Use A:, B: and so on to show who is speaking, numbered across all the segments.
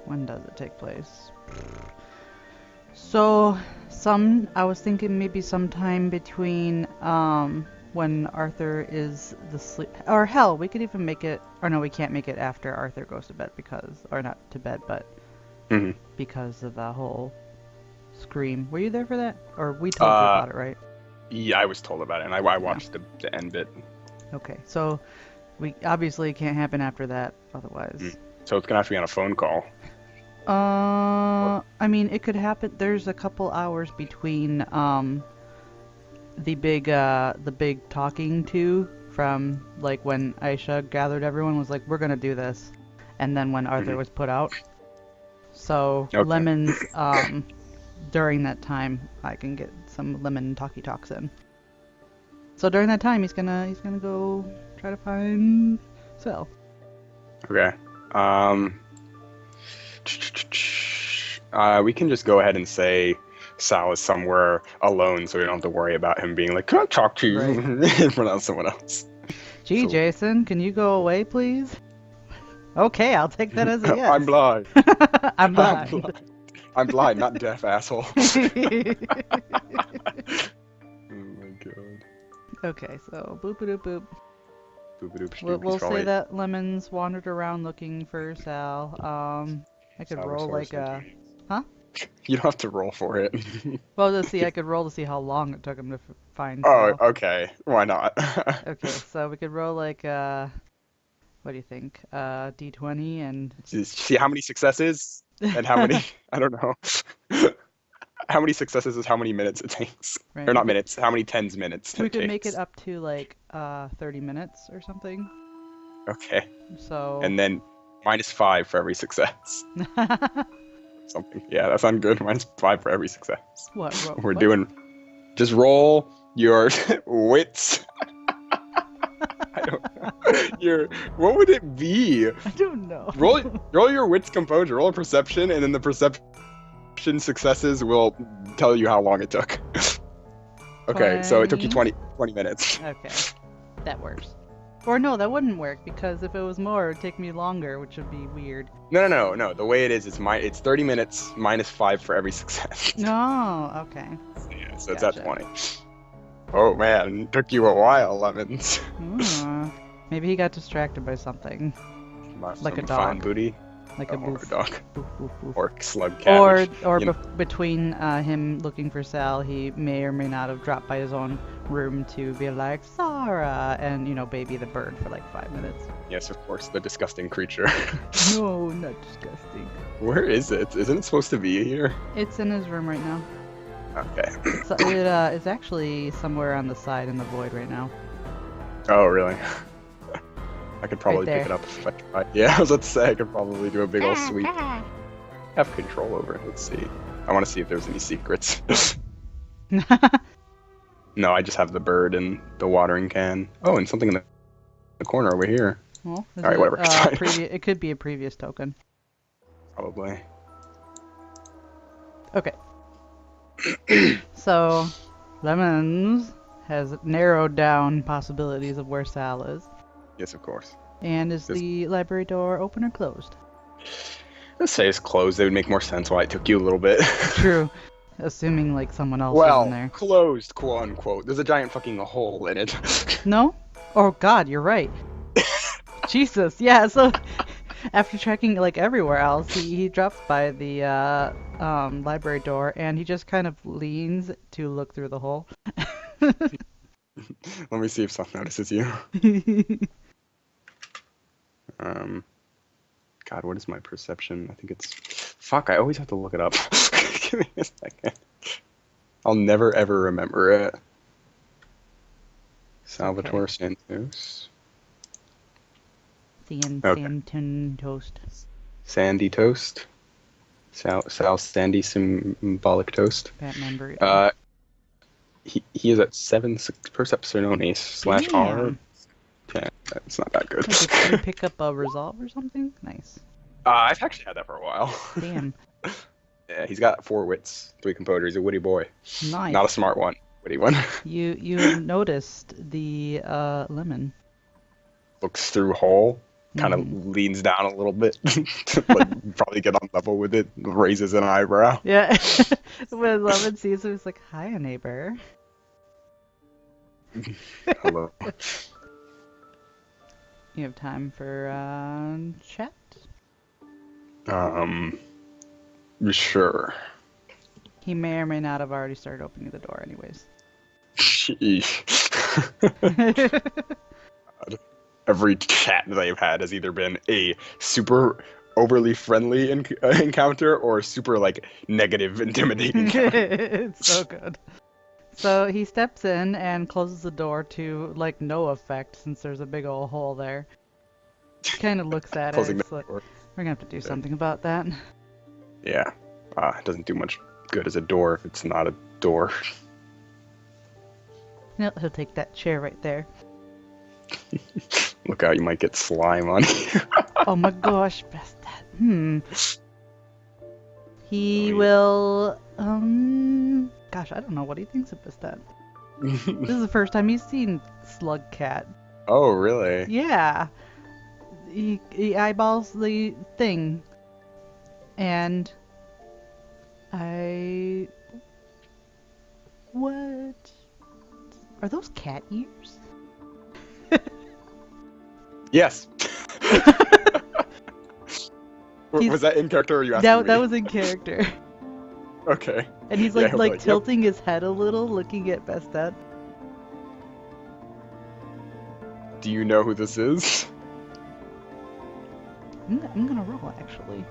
A: When does it take place? So, I was thinking maybe sometime between when Arthur is the sleep, or hell, we could even make it, or no, we can't make it after Arthur goes to bed because, or not to bed, but
B: Hmm.
A: because of the whole scream. Were you there for that? Or we told you
B: Uh,
A: about it, right?
B: yeah, I was told about it, and I
A: Yeah.
B: watched the end bit.
A: Okay, so we obviously can't happen after that,
B: Mm.
A: otherwise.
B: So it's gonna have to be on a phone call.
A: I mean, it could happen. There's a couple hours between the big talking to from like when Aisha gathered everyone was like we're gonna do this, and then when Arthur
B: Hmm.
A: was put out. So
B: Okay.
A: Lemons during that time I can get some lemon talkie talks in. So during that time he's gonna go try to find Sel.
B: Okay. Um. We can just go ahead and say Sal is somewhere alone, so we don't have to worry about him being like, "Can I talk to you?"
A: Right.
B: in front of someone else.
A: Gee,
B: So
A: Jason, can you go away, please? Okay, I'll take that as a
B: I'm
A: yes.
B: blind.
A: I'm
B: I'm
A: blind.
B: blind. I'm blind, not deaf, asshole. Oh my god.
A: Okay, so boop boop boop.
B: Boop-a-doop
A: We'll,
B: stoop. He's
A: we'll say
B: probably
A: that Lemons wandered around looking for Sal. I could roll
B: Salvatore
A: like a,
B: Santini.
A: huh?
B: You don't have to roll for it.
A: Well, to see, I could roll to see how long it took him to find
B: Oh,
A: Sal.
B: okay. Why not?
A: Okay, so we could roll like what do you think? D20 and
B: See how many successes and how many, I don't know. How many successes is how many minutes it takes.
A: right.
B: Or not minutes, how many tens minutes
A: We
B: it
A: could make it
B: takes.
A: up to like 30 minutes or something.
B: Okay.
A: So
B: And then -5 for every success. Something. Yeah, that sounds good. -5 for every success. We're
A: what?
B: doing, just roll your wits. I don't know. What would it be?
A: I don't know.
B: Roll your wits composure, roll a perception, and then the perception successes will tell you how long it took. Okay, so it took you
A: 20.
B: 20 minutes.
A: Okay, that works. Or no, that wouldn't work because if it was more, it'd take me longer, which would be weird.
B: No. The way it is, it's 30 minutes -5 for every success.
A: No, okay.
B: Yeah, so it's at
A: Gotcha.
B: 20. Oh man, it took you a while, Lemons.
A: Maybe he got distracted by something, like a
B: Some fine
A: dog,
B: booty.
A: like a
B: Or a
A: boof,
B: dog.
A: boof, boof, boof.
B: Or slug cat. Which,
A: Or
B: you know,
A: between him looking for Sal, he may or may not have dropped by his own room to be like Sarah and baby the bird for like 5 minutes.
B: yes, of course, the disgusting creature.
A: No, not disgusting.
B: Where is it? Isn't it supposed to be here?
A: It's in his room right now.
B: Okay.
A: It's actually somewhere on the side in the void right now.
B: Oh, really? I could probably
A: there.
B: pick it up if I tried. Yeah, I was about to say I could probably do a big old sweep. Have control over it. Let's see. I want to see if there's any secrets. No, I just have the bird and the watering can. Oh, and something in the corner over here.
A: Well, is
B: All right,
A: it,
B: whatever. It's fine.
A: it could be a previous token.
B: Probably.
A: Okay. So, Lemons has narrowed down possibilities of where Sal is.
B: Yes, of course.
A: And is the library door open or closed?
B: Let's say it's closed. It would make more sense why it took you a little bit.
A: True. Assuming like someone else is in
B: Well,
A: there.
B: closed, quote unquote. There's a giant fucking hole in it.
A: No? Oh god, you're right. Jesus, yeah, so after checking like everywhere else, he drops by the library door and he just kind of leans to look through the hole.
B: Let me see if someone notices you. Um, God, what is my perception? I think it's... Fuck, I always have to look it up. Give me a second. I'll never ever remember it. Salvatore Santos. Okay.
A: Santon toast.
B: Sandy Toast. Sal Sandy Symbolic Toast.
A: Batman burrito.
B: He is at 7 Perceptiones / R.
A: Damn.
B: 10. That's not that good.
A: Did you pick up a resolve or something? Nice.
B: I've actually had that for a while.
A: Damn.
B: Yeah, he's got 4 wits, 3 composure. He's a witty boy.
A: Nice.
B: Not a smart one. Witty one.
A: You noticed the lemon.
B: Looks through hole. kind of
A: Mhm.
B: leans down a little bit to like probably get on level with it, raises an eyebrow.
A: Yeah. When Lemon sees him, he's like, "Hiya, neighbor."
B: Hello.
A: You have time for chat?
B: Um, sure.
A: He may or may not have already started opening the door, anyways.
B: Sheesh. Every chat that I've had has either been a super overly friendly encounter or super like negative, intimidating encounter.
A: It's so good. So he steps in and closes the door to like no effect since there's a big old hole there. Kind of looks at it.
B: Closing the
A: It's like,
B: door.
A: we're gonna have to do
B: Yeah.
A: something about that.
B: Yeah. It doesn't do much good as a door if it's not a door.
A: He'll take that chair right there.
B: Look out, you might get slime on you.
A: Oh my gosh, best that. He
B: Oh, yeah.
A: will. Gosh, I don't know what he thinks of Bastet. This is the first time he's seen Slug Cat.
B: Oh, really?
A: Yeah. He eyeballs the thing. And what? Are those cat ears?
B: Yes.
A: He's-
B: Was that in character or you asking
A: That
B: me?
A: was in character.
B: Okay.
A: And he's
B: Yeah,
A: like
B: he'll be like, "Yep."
A: tilting his head a little, looking at Bastet.
B: Do you know who this is?
A: I'm gonna roll actually.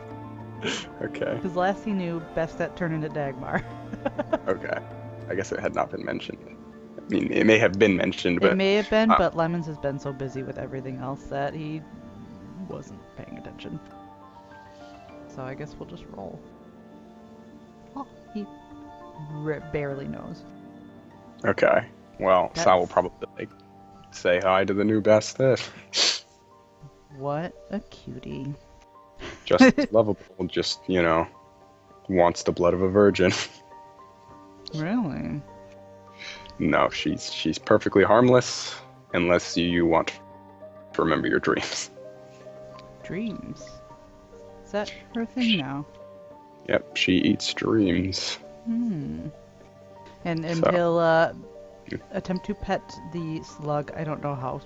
B: Okay.
A: Because last he knew, Bastet turned into Dagmar.
B: Okay. I guess it had not been mentioned. I mean, it may have been mentioned, but
A: It may have been,
B: uh,
A: but Lemons has been so busy with everything else that he wasn't paying attention. So I guess we'll just roll. Oh, he barely knows.
B: okay. Well, Sal will
A: That's-
B: probably like say hi to the new Bastet.
A: What a cutie.
B: Just as lovable, just, wants the blood of a virgin.
A: Really?
B: No, she's perfectly harmless unless you want to remember your dreams.
A: Dreams. Is that her thing now?
B: Yep, she eats dreams.
A: Hmm. And
B: So-
A: he'll attempt to pet the slug. I don't know how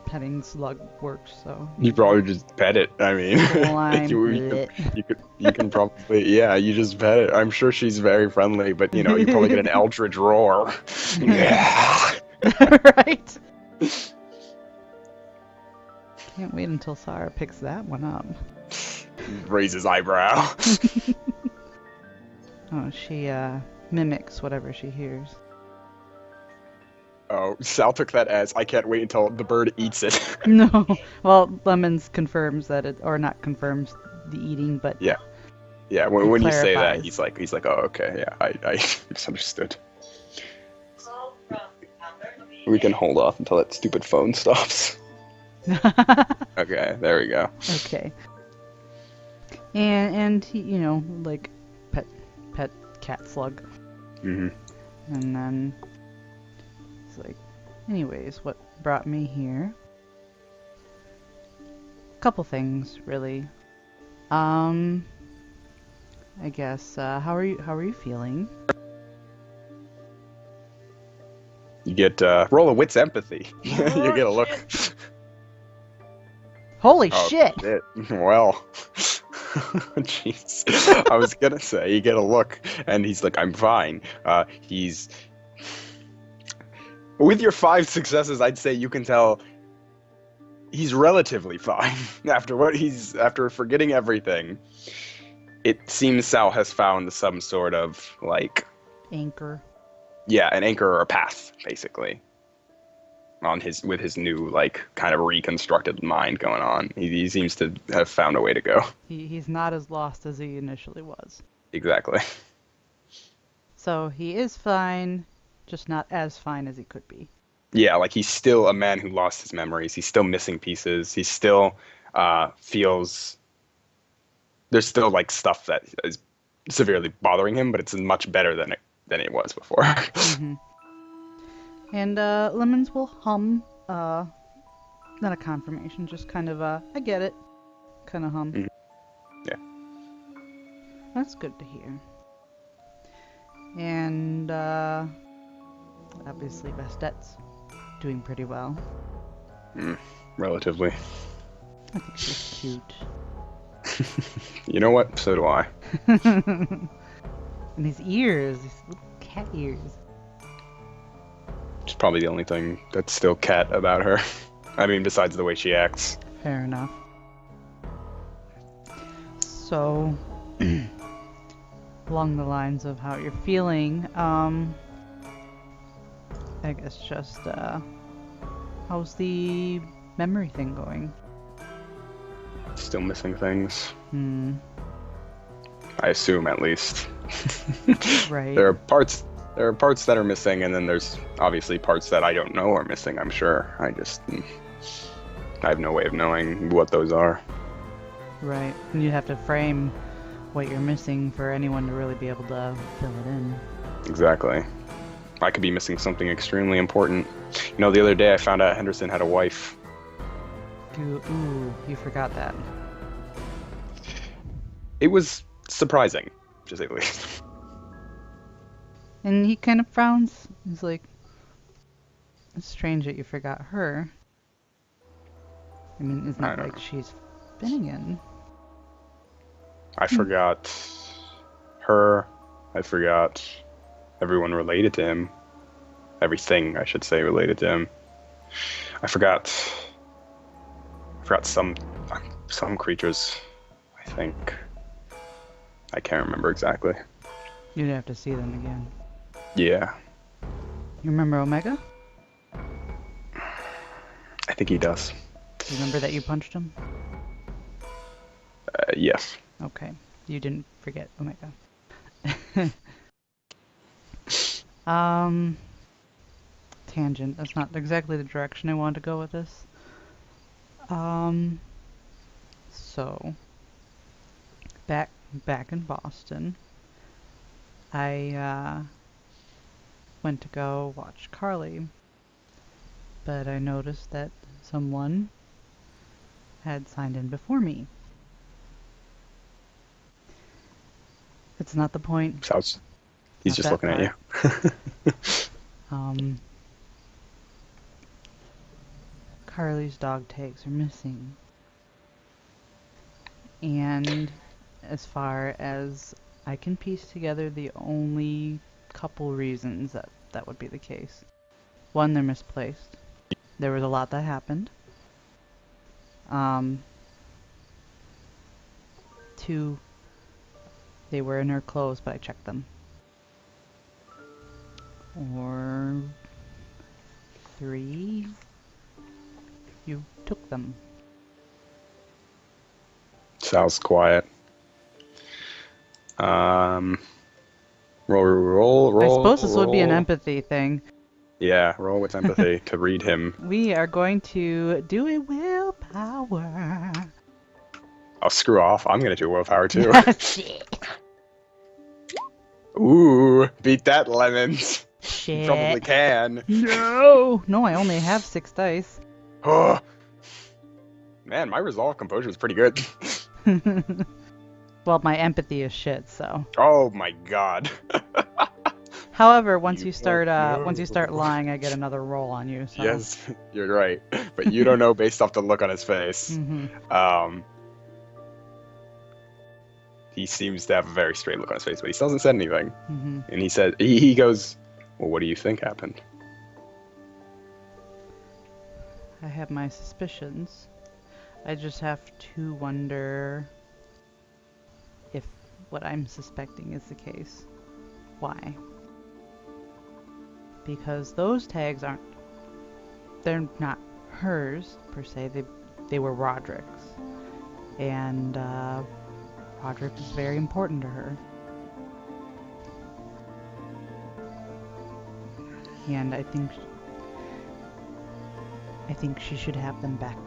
A: petting slug works, so.
B: You probably just pet it. I mean,
A: Slime.
B: you can probably, yeah, you just pet it. I'm sure she's very friendly, but you probably get an eldritch roar. Yeah.
A: Right? Can't wait until Sarah picks that one up.
B: Raises eyebrow.
A: Oh, she mimics whatever she hears.
B: Oh, Sal took that as I can't wait until the bird eats it.
A: No. Well, Lemons confirms that it, or not confirms the eating, but
B: Yeah. Yeah, when you say that,
A: clarifies.
B: he's like, oh, okay, yeah, I misunderstood. We can hold off until that stupid phone stops. Okay, there we go.
A: Okay. And he, like pet cat slug,
B: Hmm.
A: and then he's like, anyways, what brought me here? Couple things, really. I guess. How are you feeling?
B: You get roll a wit's empathy. You get a look.
A: Holy
B: Oh,
A: shit!
B: Well, jeez. I was gonna say you get a look, and he's like, "I'm fine." He's with your 5 successes. I'd say you can tell he's relatively fine after forgetting everything. It seems Sal has found some sort of
A: Anchor.
B: an anchor or a path, basically, with his new kind of reconstructed mind going on. He seems to have found a way to go.
A: He's not as lost as he initially was.
B: Exactly.
A: So he is fine, just not as fine as he could be.
B: Yeah, he's still a man who lost his memories. He's still missing pieces. He still feels there's still stuff that is severely bothering him, but it's much better than it was before.
A: Hmm. And Lemons will hum Not a confirmation, just kind of a, I get it, kind of hum.
B: Mm. Yeah.
A: That's good to hear. And obviously Vestette's doing pretty well.
B: Relatively.
A: I think she's cute.
B: You know what? So do I.
A: And his ears, his little cat ears.
B: It's probably the only thing that's still cat about her. I mean, besides the way she acts.
A: Fair enough. So, along the lines of how you're feeling, I guess just, how's the memory thing going?
B: Still missing things.
A: I
B: I assume, at least.
A: Right.
B: There are parts that are missing, and then there's obviously parts that I don't know are missing, I'm sure. I have no way of knowing what those are.
A: Right. And you have to frame what you're missing for anyone to really be able to fill it in.
B: Exactly. I could be missing something extremely important. You know, the other day I found out Henderson had a wife.
A: Ooh, you forgot that.
B: It was surprising, to say the least.
A: And he kind of frowns. He's like, it's strange that you forgot her. I mean, it's
B: I
A: not
B: don't
A: like
B: know.
A: she's Finnegan.
B: I forgot her. I forgot everyone related to him. Everything, I should say, related to him. I forgot some creatures, I think. I can't remember exactly.
A: You'd have to see them again.
B: Yeah,
A: You remember Omega?
B: I think he does.
A: You remember that you punched him?
B: Yes.
A: Okay. You didn't forget Omega. Tangent. That's not exactly the direction I wanted to go with this. So back in Boston, I went to go watch Carly, but I noticed that someone had signed in before me. It's not the point.
B: Sounds. He's
A: Not
B: just
A: that
B: looking at you.
A: Carly's dog tags are missing. And as far as I can piece together, the only couple reasons that would be the case. One, they're misplaced. There was a lot that happened. Two, they were in her clothes, but I checked them. Or three, you took them.
B: Sounds quiet. Roll.
A: I suppose this would be an
B: roll.
A: empathy thing.
B: Yeah, roll with empathy to read him.
A: We are going to do a willpower.
B: Oh, screw off. I'm gonna do willpower too.
A: Shit.
B: Ooh, beat that, Lemons. You probably
A: Shit.
B: can.
A: No, I only have 6 dice.
B: Oh. Man, my resolve composure is pretty good.
A: Well, my empathy is shit, so.
B: Oh my god.
A: However, once
B: You
A: you start
B: don't
A: once you start
B: know.
A: lying, I get another roll on you. So.
B: Yes, you're right. But you don't know based off the look on his face.
A: Mhm.
B: He seems to have a very straight look on his face, but he still hasn't said anything.
A: Mhm.
B: And he goes, well, what do you think happened?
A: I have my suspicions. I just have to wonder if what I'm suspecting is the case. Why? Because those tags they're not hers per se. They were Roderick's, and Roderick is very important to her. And I think she should have them back.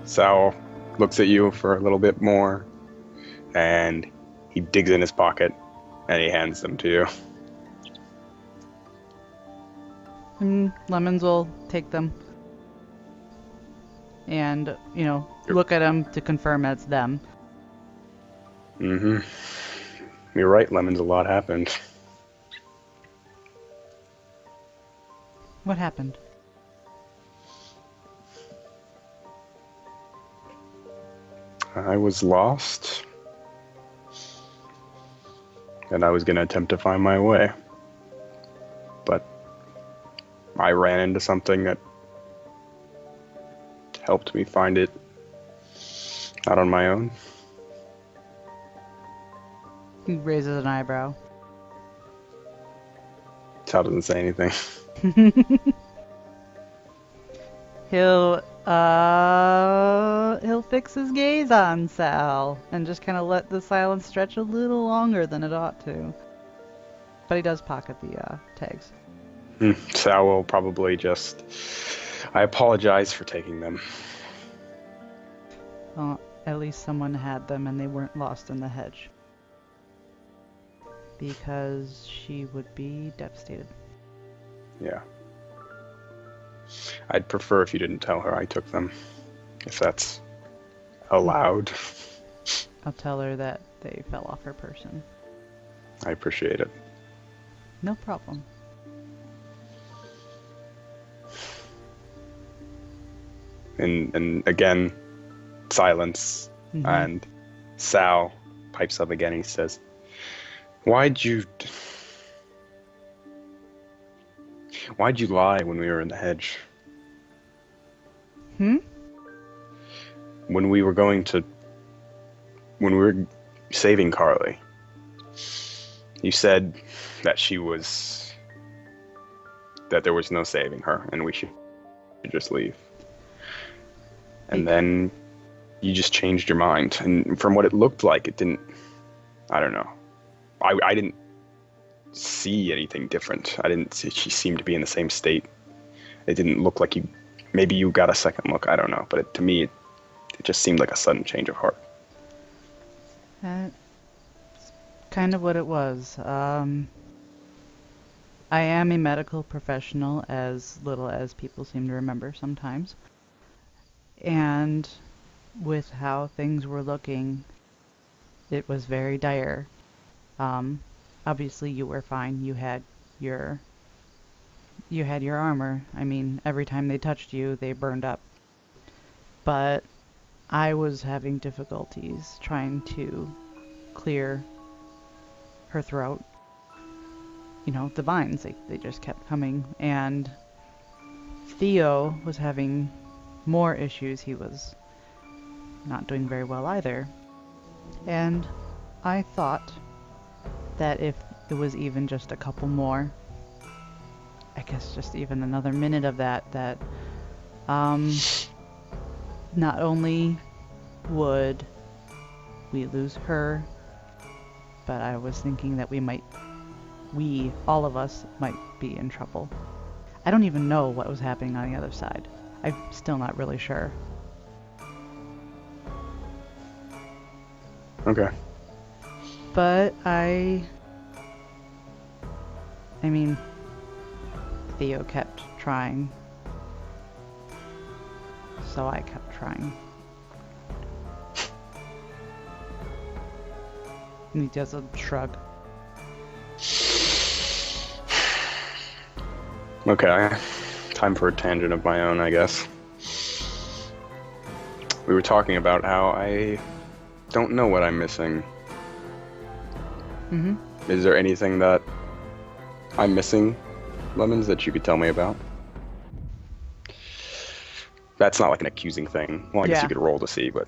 B: Sal looks at you for a little bit more, and he digs in his pocket, and he hands them to you.
A: And Lemons will take them and, look at them to confirm it's them.
B: Mm-hmm. You're right, Lemons, a lot happened.
A: What happened?
B: I was lost, and I was going to attempt to find my way. But I ran into something that helped me find it out on my own.
A: He raises an eyebrow.
B: Sal doesn't say anything.
A: He'll fix his gaze on Sal and just kind of let the silence stretch a little longer than it ought to. But he does pocket the tags.
B: Sal will probably just... I apologize for taking them.
A: Well, at least someone had them and they weren't lost in the hedge. Because she would be devastated.
B: Yeah. I'd prefer if you didn't tell her I took them. If that's allowed.
A: I'll tell her that they fell off her person.
B: I appreciate it.
A: No problem.
B: And again, silence.
A: Mm-hmm.
B: And Sal pipes up again and he says, Why'd you lie when we were in the hedge? When we were saving Carly, you said that there was no saving her and we should just leave. And then you just changed your mind. And from what it looked like, it didn't, I don't know. I didn't see anything different. She seemed to be in the same state. It didn't look like maybe you got a second look, I don't know. But to me, it just seemed like a sudden change of heart.
A: That's kind of what it was. I am a medical professional, as little as people seem to remember sometimes. And with how things were looking, it was very dire. Obviously you were fine. You had your armor. I mean, every time they touched you, they burned up. But I was having difficulties trying to clear her throat. The vines, they just kept coming. And Theo was having more issues. He was not doing very well either. And I thought that if it was even just a couple more, I guess just even another minute of that not only would we lose her, but I was thinking that all of us might be in trouble. I don't even know what was happening on the other side. I'm still not really sure.
B: Okay.
A: But I mean, Theo kept trying, so I kept trying. And he does a shrug.
B: Okay. Time for a tangent of my own, I guess. We were talking about how I don't know what I'm missing.
A: Mm-hmm.
B: Is there anything that I'm missing, Lemons, that you could tell me about? That's not like an accusing thing. Well, I guess you could roll to see, but...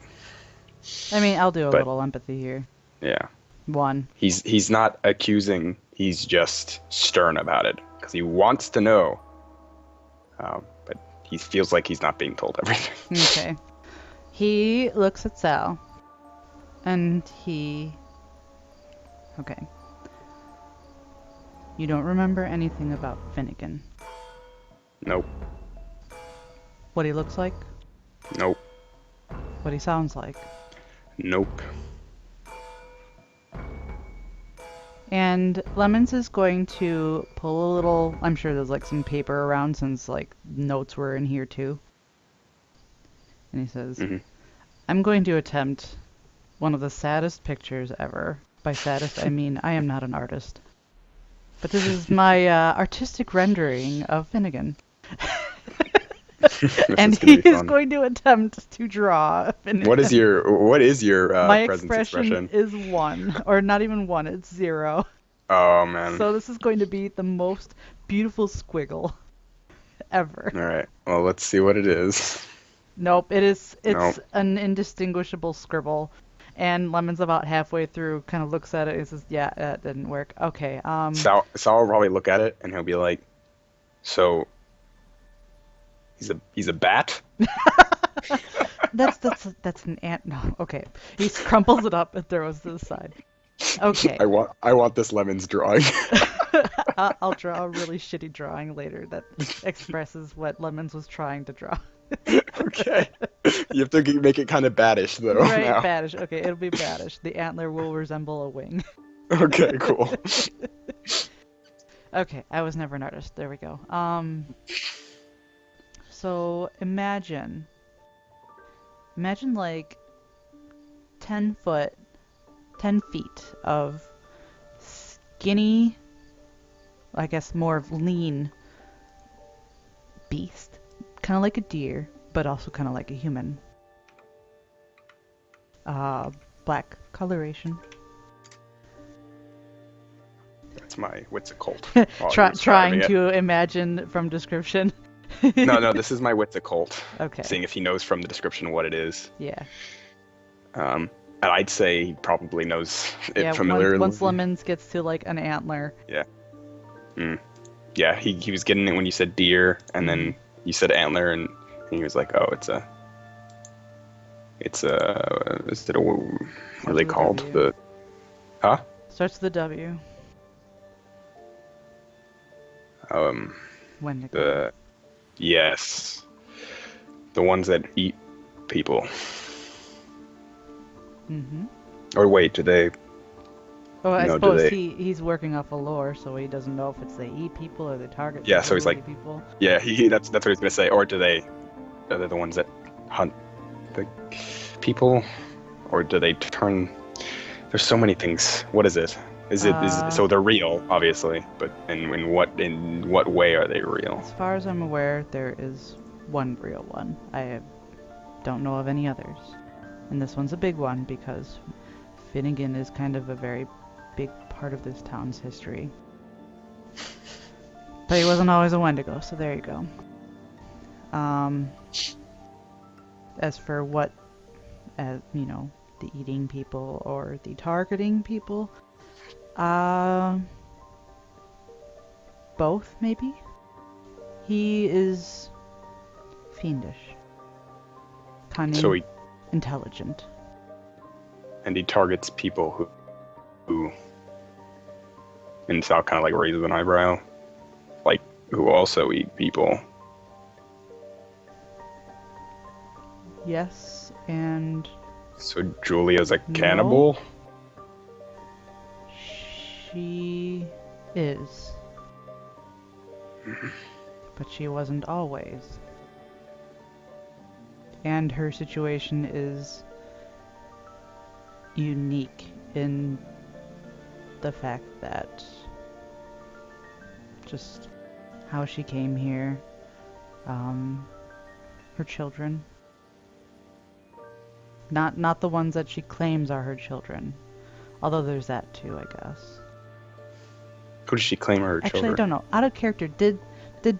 A: I mean, I'll do a little empathy here.
B: Yeah.
A: 1.
B: He's not accusing, he's just stern about it. Because he wants to know. But he feels like he's not being told everything.
A: Okay. He looks at Sal. And okay. You don't remember anything about Finnegan?
B: Nope.
A: What he looks like?
B: Nope.
A: What he sounds like?
B: Nope.
A: And Lemons is going to pull a little, I'm sure there's like some paper around since like notes were in here too. And he says,
B: Hmm.
A: I'm going to attempt one of the saddest pictures ever. By saddest, I mean I am not an artist. But this is my artistic rendering of Finnegan.
B: This
A: And
B: is
A: he
B: gonna be
A: is
B: fun.
A: going to attempt to draw Finnegan.
B: What is your
A: My
B: presence
A: expression
B: expression?
A: is 1, or not even 1, it's 0.
B: Oh man.
A: So this is going to be the most beautiful squiggle ever.
B: All right. Well, let's see what it is.
A: Nope, it's
B: Nope.
A: an indistinguishable scribble. And Lemon's about halfway through, kind of looks at it and says, "Yeah, that didn't work." Okay,
B: Sal will probably look at it and he'll be like, "So he's a bat?"
A: that's an ant. No, okay. He crumples it up and throws it to the side. Okay,
B: I want this Lemon's drawing.
A: I'll draw a really shitty drawing later that expresses what Lemons was trying to draw.
B: Okay. You have to make it kind of baddish though
A: Right,
B: now.
A: baddish. Okay, it'll be baddish. The antler will resemble a wing.
B: Okay, cool.
A: Okay, I was never an artist. There we go. So imagine like 10 foot, 10 feet of skinny, I guess more of lean beast, kind of like a deer, but also kind of like a human. Black coloration.
B: That's my wits occult. while you're
A: Trying
B: describing it.
A: to imagine from description.
B: No, this is my wits occult.
A: Okay.
B: Seeing if he knows from the description what it is.
A: Yeah.
B: And I'd say he probably knows it
A: Yeah.
B: familiarly.
A: Once Lemons gets to like an antler.
B: Yeah. Yeah, he was getting it when you said deer, and then you said antler, and he was like, "Oh, is it a what are they
A: with a
B: called?
A: W.
B: The huh?
A: Starts with a W. Wendigo.
B: The yes, the ones that eat people.
A: Mm-hmm.
B: Or wait, do they?
A: Oh, I
B: No, do
A: suppose
B: they-
A: he's working off a lore, so he doesn't know if it's they eat people or they target
B: Yeah,
A: people
B: so he's
A: or
B: like-
A: eat people.
B: Yeah, that's what he's gonna say. Or are they the ones that hunt the people, or do they turn? There's so many things. What is it? Is so they're real, obviously, but in what way are they real?
A: As far as I'm aware, there is one real one. Don't know of any others. And this one's a big one because Finnegan is kind of a very big part of this town's history. But he wasn't always a Wendigo, so there you go. As for what, the eating people or the targeting people, both maybe. He is fiendish, cunning,
B: So he
A: intelligent.
B: targets people who and Sal kind of like raises an eyebrow, like who also eat people.
A: Yes, and
B: So Julia's a cannibal.
A: she is. But she wasn't always. And her situation is unique in the fact that just how she came here, her children. Not the ones that she claims are her children. Although there's that too, I guess.
B: Who does she claim are her
A: Actually,
B: children?
A: I don't know. Out of character, did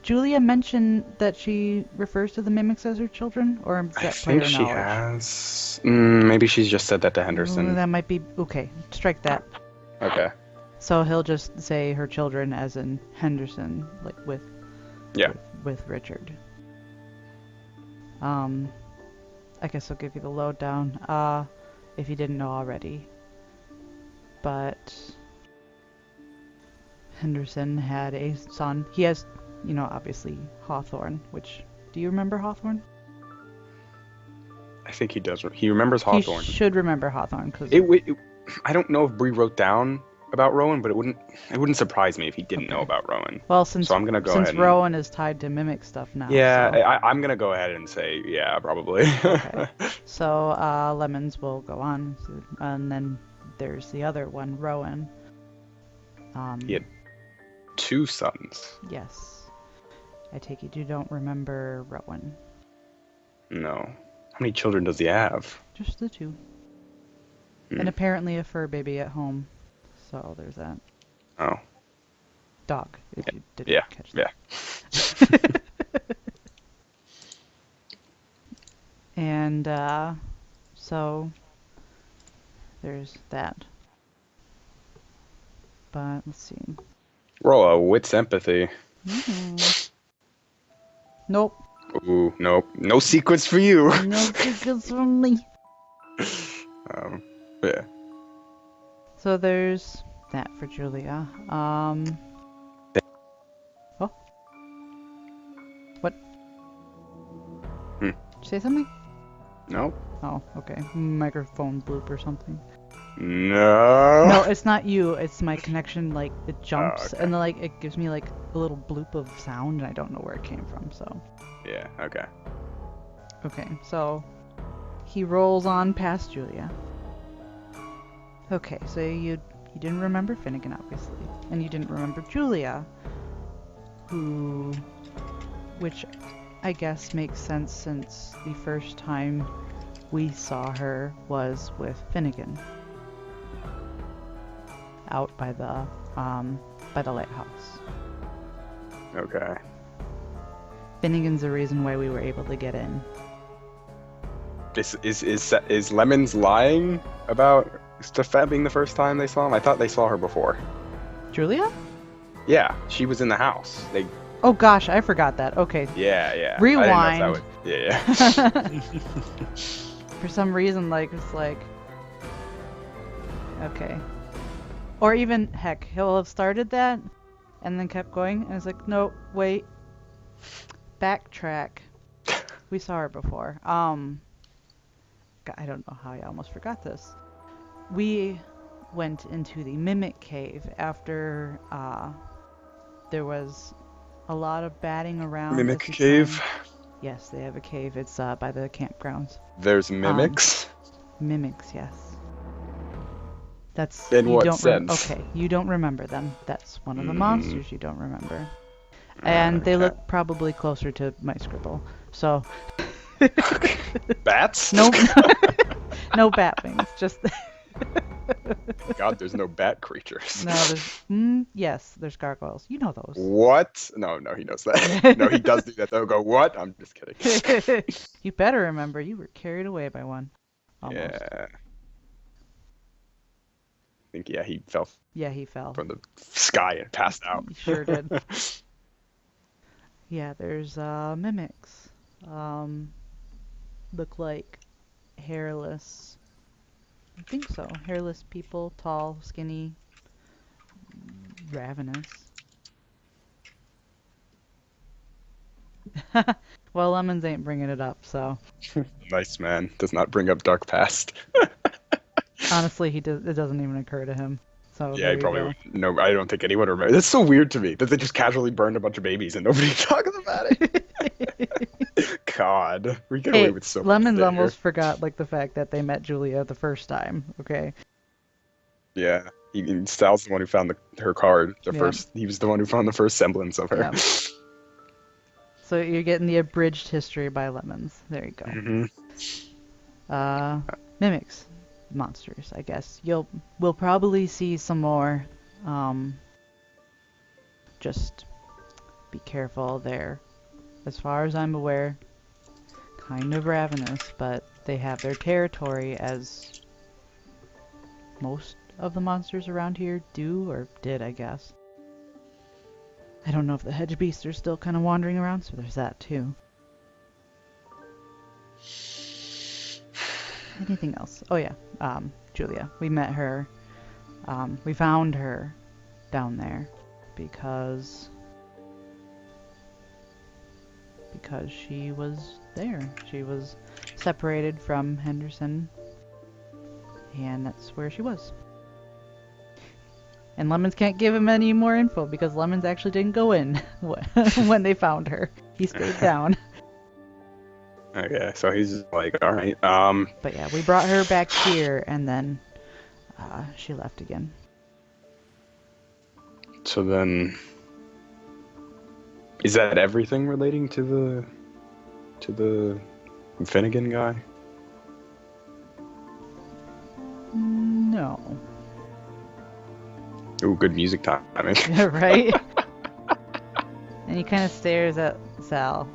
A: Julia mention that she refers to the mimics as her children, or is
B: I
A: that
B: think
A: player
B: she
A: knowledge?
B: has. Maybe she's just said that to Henderson.
A: Ooh, that might be okay. Strike that.
B: Okay.
A: So he'll just say her children, as in Henderson, like with
B: Yeah.
A: with Richard. I guess I'll give you the lowdown. If you didn't know already, but Henderson had a son. He has, obviously Hawthorne. Which, do you remember Hawthorne?
B: I think he does. He remembers
A: He
B: Hawthorne.
A: should remember Hawthorne because
B: I don't know if Bree wrote down about Rowan, but it wouldn't surprise me if he didn't know
A: Okay.
B: about Rowan.
A: Well, since
B: So I'm gonna go
A: since
B: ahead and
A: Rowan is tied to mimic stuff now,
B: yeah,
A: so
B: I'm gonna go ahead and say yeah, probably.
A: okay. So Lemons will go on, and then there's the other one, Rowan.
B: He had 2 sons.
A: Yes. I take it you don't remember Rowan.
B: No. How many children does he have?
A: Just the 2.
B: Hmm.
A: And apparently a fur baby at home. So there's that.
B: Oh,
A: Dog, if you didn't
B: yeah,
A: catch
B: yeah.
A: that. And so there's that. But let's see.
B: Roll a wits empathy.
A: Nope.
B: Ooh, nope. No secrets for you.
A: No secrets from me.
B: Yeah.
A: So there's that for Julia. Oh. What?
B: Hmm.
A: Did you say something?
B: Nope.
A: Oh, okay. Microphone bloop or something.
B: No.
A: No, it's not you. It's my connection. Like it jumps
B: okay.
A: and then like it gives me like a little bloop of sound, and I don't know where it came from. So.
B: Yeah. Okay.
A: Okay, so he rolls on past Julia. Okay, so you didn't remember Finnegan, obviously, and you didn't remember Julia, which I guess makes sense since the first time we saw her was with Finnegan out by the lighthouse.
B: Okay.
A: Finnegan's the reason why we were able to get in.
B: Is Lemons lying about Stefan being the first time they saw him? I thought they saw her before.
A: Julia?
B: Yeah, she was in the house.
A: Oh gosh, I forgot that. Okay.
B: Yeah.
A: Rewind.
B: I didn't know if that would, yeah.
A: For some reason, like, it's like... Okay. Or even, heck, he'll have started that, and then kept going, and it's like, no, wait. Backtrack. We saw her before. I don't know how I almost forgot this. We went into the Mimic Cave after, there was a lot of batting around.
B: Mimic Cave?
A: Yes, they have a cave. It's by the campgrounds.
B: There's mimics?
A: Mimics, yes. That's
B: In
A: you
B: what
A: don't
B: sense?
A: okay, you don't remember them. That's one of the monsters you don't remember. And they
B: Okay.
A: look probably closer to my scribble. So
B: Bats?
A: no no bat wings, just
B: God, there's no bat creatures.
A: no, there's yes, there's gargoyles. You know those.
B: What? No, he knows that. No, he does do that. They'll go, what? I'm just kidding.
A: You better remember you were carried away by one. Almost.
B: Yeah. I think, yeah, he fell
A: Yeah, he fell.
B: from the sky and passed out.
A: He sure did. Yeah, there's mimics. Look like hairless. I think so. Hairless people, tall, skinny, ravenous. Well, Lemons ain't bringing it up, so
B: Nice man. Does not bring up dark past.
A: honestly, it doesn't even occur to him. So
B: Yeah,
A: there
B: he
A: you
B: probably
A: go.
B: would. No, I don't think anyone remembers. That's so weird to me that they just casually burned a bunch of babies and nobody talks about it. God, we get away
A: Hey,
B: with so much
A: Lemons
B: there.
A: almost forgot like the fact that they met Julia the first time. Okay.
B: Yeah, Sal's the one who found her card.
A: Yeah.
B: First, he was the one who found the first semblance of her.
A: Yeah. So you're getting the abridged history by Lemons. There you go.
B: Mm-hmm.
A: Mimics, monsters, I guess. We'll probably see some more. Just be careful there. As far as I'm aware, kind of ravenous, but they have their territory as most of the monsters around here do, or did, I guess. I don't know if the hedge beasts are still kind of wandering around, so there's that too. Anything else? Oh yeah, Julia. We met her. We found her down there because she was there. She was separated from Henderson, and that's where she was. And Lemons can't give him any more info because Lemons actually didn't go in when they found her. He stayed down.
B: Okay, so he's just like, all right.
A: But yeah, we brought her back here, and then she left again.
B: So then, is that everything relating to the Finnegan guy?
A: No.
B: Ooh, good music timing.
A: Right? And he kind of stares at Sal.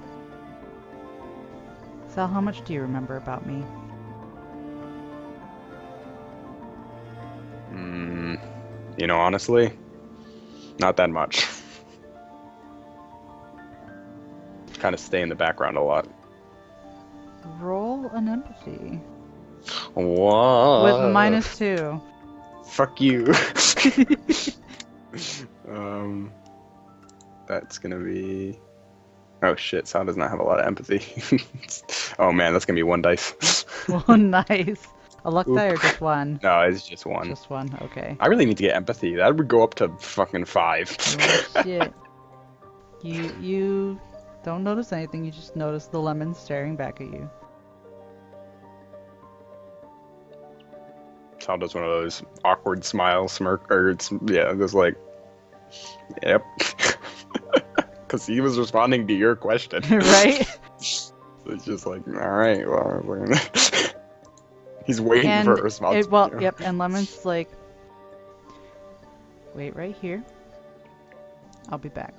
A: Sal, how much do you remember about me?
B: You know, honestly, not that much. Kind of stay in the background a lot.
A: Roll an empathy.
B: What?
A: With -2.
B: Fuck you. That's gonna be. Oh shit, Sal does not have a lot of empathy. Oh man, that's gonna be 1 dice.
A: Oh, nice. A luck die or just one?
B: No, it's just one.
A: Just one, okay.
B: I really need to get empathy. That would go up to fucking 5.
A: Oh, shit. You don't notice anything, you just notice the lemon staring back at you.
B: Sal does one of those awkward smile smirk, or yeah, just like, yep. Because he was responding to your question.
A: Right?
B: So it's just like, all right, well, he's waiting
A: And
B: for a response.
A: yep, and Lemon's like, wait right here. I'll be back.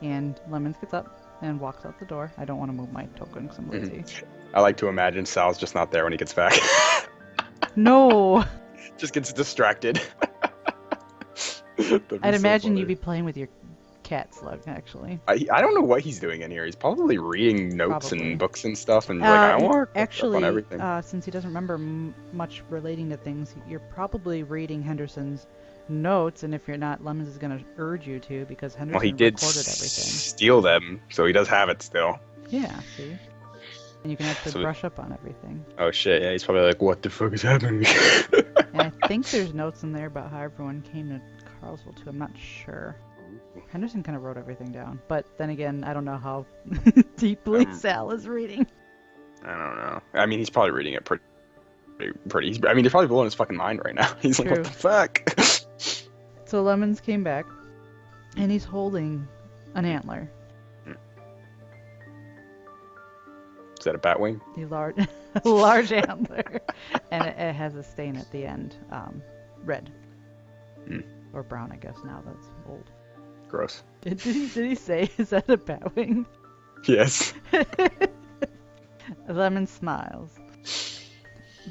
A: And Lemons gets up and walks out the door. I don't want to move my token because I'm lazy.
B: I like to imagine Sal's just not there when he gets back.
A: No!
B: Just gets distracted.
A: I'd imagine you'd be playing with your cat Slug, actually.
B: I don't know what he's doing in here. He's probably reading notes
A: Probably.
B: and books and stuff, and like, I want to
A: actually,
B: on everything.
A: Since he doesn't remember much relating to things, you're probably reading Henderson's notes, and if you're not, Lemons is going to urge you to because Henderson
B: Well, he did
A: recorded everything.
B: steal them, so he does have it still.
A: Yeah, see? And you can actually
B: So-
A: brush up on everything.
B: Oh shit, yeah, he's probably like, what the fuck is happening?
A: And I think there's notes in there about how everyone came to Carlsville too. I'm not sure. Henderson kind of wrote everything down, but then again, I don't know how deeply Sal is reading.
B: I don't know. I mean, he's probably reading it pretty. I mean, they're probably blowing his fucking mind right now. He's like,
A: True.
B: what the fuck?
A: So Lemons came back, and he's holding an antler.
B: Is that a bat wing?
A: A large antler, and it has a stain at the end, red or brown, I guess. Now that's old.
B: Gross.
A: Did he say? Is that a bat wing?
B: Yes.
A: Lemon smiles.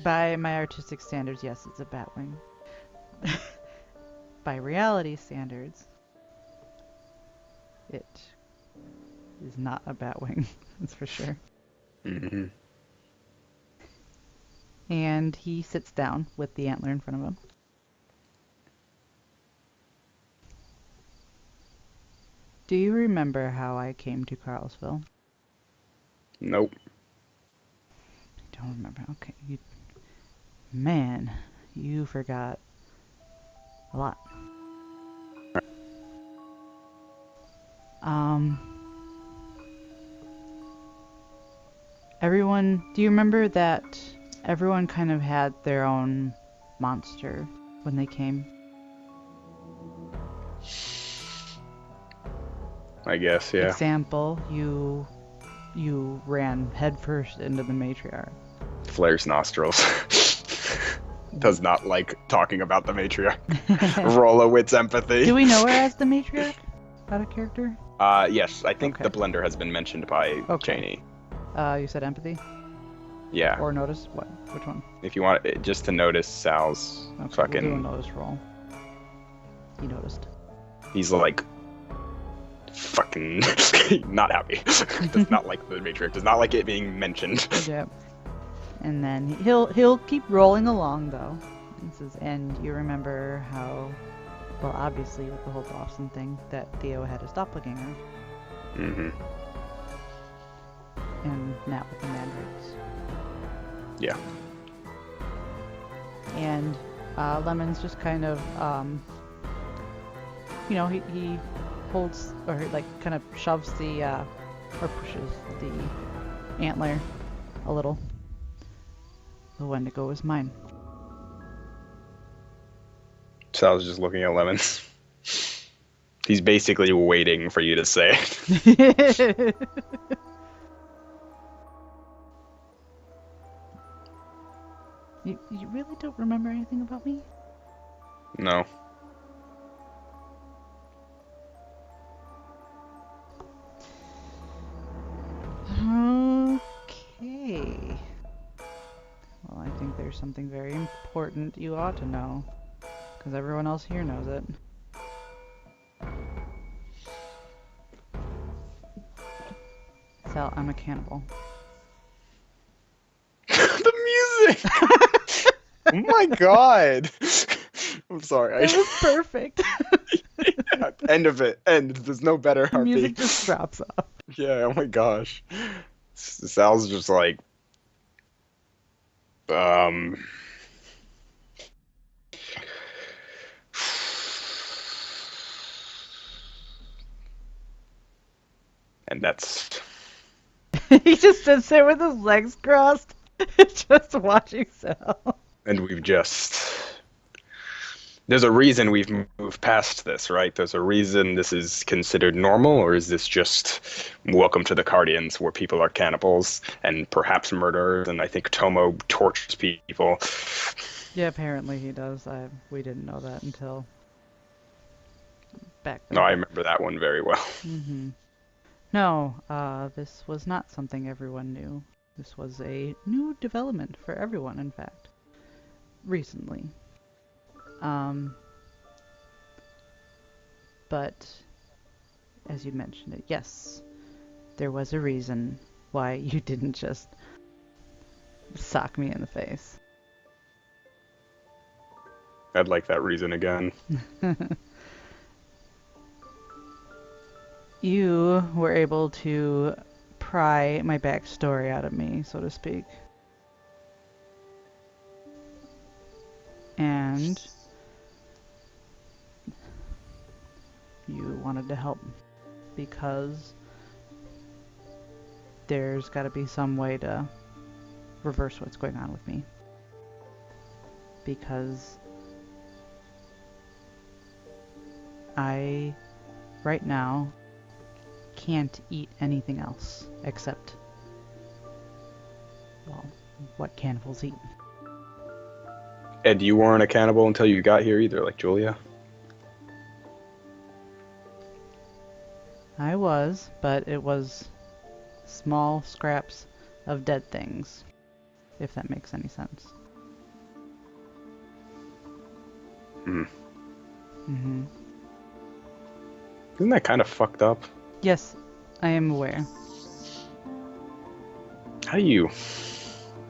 A: By my artistic standards, yes, it's a bat wing. By reality standards, it is not a bat wing. That's for sure.
B: Mm-hmm.
A: And he sits down with the antler in front of him. Do you remember how I came to Carlsville?
B: Nope.
A: I don't remember. Okay. Man, you forgot a lot. Everyone, do you remember that everyone kind of had their own monster when they came?
B: I guess, yeah.
A: Example, you ran headfirst into the matriarch.
B: Flares nostrils. Does not like talking about the matriarch. Rolowitz empathy.
A: Do we know her as the matriarch? Out of character?
B: Yes, I think
A: Okay.
B: the blender has been mentioned by
A: Okay.
B: Cheney.
A: You said empathy?
B: Yeah.
A: Or notice? What? Which one?
B: If you want just to notice Sal's
A: Okay,
B: fucking...
A: we'll do a notice roll. He noticed.
B: He's like... fucking... not happy. Does not like the matriarch. Does not like it being mentioned.
A: Yep. And then he'll keep rolling along though. He says, and you remember how, well, obviously with the whole Dawson thing, that Theo had his doppelganger,
B: Mm-hmm.
A: and Nat with the mandrakes.
B: Yeah.
A: And Lemon's just kind of, you know, he holds, or like kind of shoves the, or pushes the antler a little. The Wendigo is mine.
B: Sal's just looking at Lemons. He's basically waiting for you to say it.
A: You really don't remember anything about me?
B: No.
A: Okay. Well, I think there's something very important you ought to know, because everyone else here knows it. Sal, I'm a cannibal.
B: The music! Oh my god! I'm sorry.
A: It was perfect.
B: Yeah, end of it. End. There's no better
A: The music
B: heartbeat.
A: just drops off.
B: Yeah, oh my gosh. Sal's just like, um. And that's.
A: He just sits there with his legs crossed, just watching Sal.
B: And we've just. There's a reason we've moved past this, right? There's a reason this is considered normal, or is this just welcome to the Cardians, where people are cannibals and perhaps murderers, and I think Tomo tortures people.
A: Yeah, apparently he does. We didn't know that until back then.
B: No, I remember that one very well.
A: Mm-hmm. No, this was not something everyone knew. This was a new development for everyone, in fact. Recently. But, as you mentioned it, yes, there was a reason why you didn't just sock me in the face.
B: I'd like that reason again.
A: You were able to pry my backstory out of me, so to speak. And you wanted to help because there's got to be some way to reverse what's going on with me. Because I, right now, can't eat anything else except, well, what cannibals eat.
B: And you weren't a cannibal until you got here either, like Julia?
A: I was, but it was small scraps of dead things, if that makes any sense.
B: Hmm.
A: Mm-hmm.
B: Isn't that kind of fucked up?
A: Yes, I am aware.
B: How do you...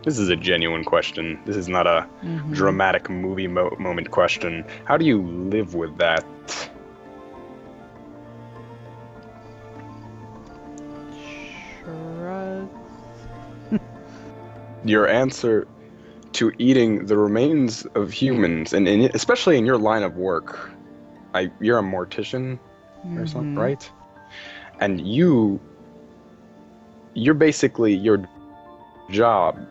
B: This is a genuine question. This is not a dramatic movie moment question. How do you live with that?
A: Shrug.
B: Your answer to eating the remains of humans, and especially in your line of work, you're a mortician or something, right? And you're basically, your job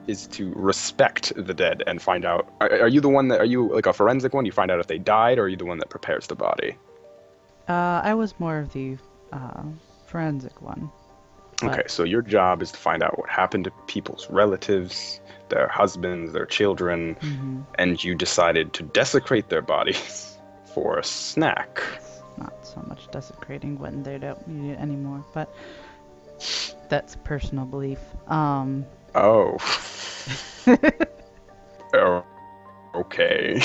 B: is to respect the dead and find out. Are you the one that, are you like a forensic one? You find out if they died, or are you the one that prepares the body?
A: I was more of the forensic one.
B: Okay, so your job is to find out what happened to people's relatives, their husbands, their children, and you decided to desecrate their bodies for a snack.
A: It's not so much desecrating when they don't need it anymore, but that's personal belief.
B: Oh. Oh, okay.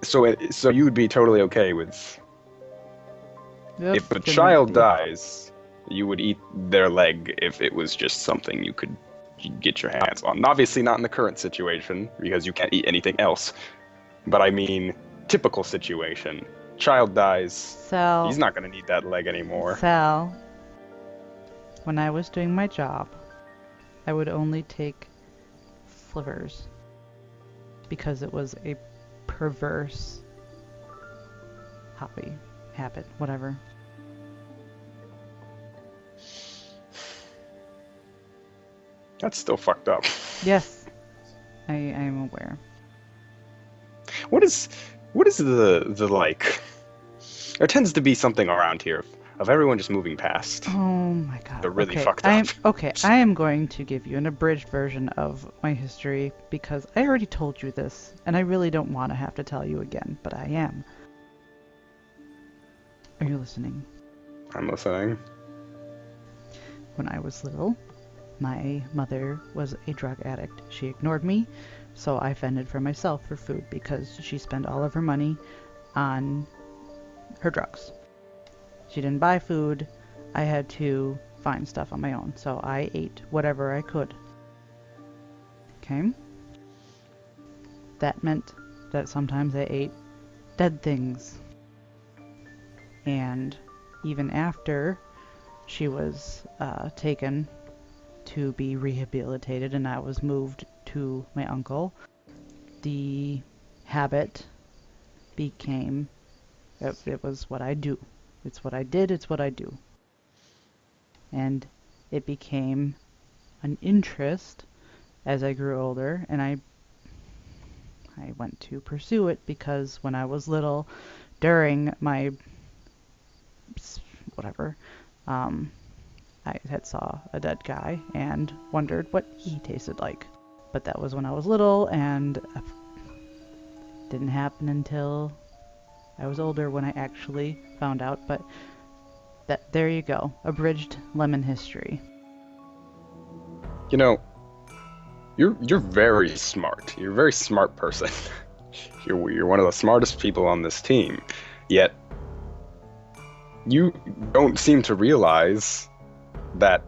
B: So you would be totally okay with,
A: Yep,
B: if a
A: couldn't
B: child
A: be.
B: dies, you would eat their leg if it was just something you could get your hands on. Obviously not in the current situation, because you can't eat anything else. But I mean, typical situation. Child dies,
A: Sal,
B: he's not going to need that leg anymore.
A: Sal, when I was doing my job, I would only take slivers because it was a perverse habit, whatever.
B: That's still fucked up.
A: Yes, I am aware.
B: What is the like? There tends to be something around here of everyone just moving past.
A: Oh my god.
B: They're really
A: okay,
B: fucked up.
A: I am going to give you an abridged version of my history because I already told you this, and I really don't want to have to tell you again, but I am. Are you listening?
B: I'm listening.
A: When I was little, my mother was a drug addict. She ignored me, so I fended for myself for food because she spent all of her money on her drugs. She didn't buy food. I had to find stuff on my own, so I ate whatever I could. Okay? That meant that sometimes I ate dead things. And even after she was taken to be rehabilitated and I was moved to my uncle, the habit became, it was what I do. It's what I did, it's what I do. And it became an interest as I grew older, and I went to pursue it because when I was little, during my whatever, I had saw a dead guy and wondered what he tasted like. But that was when I was little, and it didn't happen until I was older when I actually found out. But there you go, abridged lemon history.
B: You know, you're very smart. You're a very smart person. You're one of the smartest people on this team. Yet you don't seem to realize that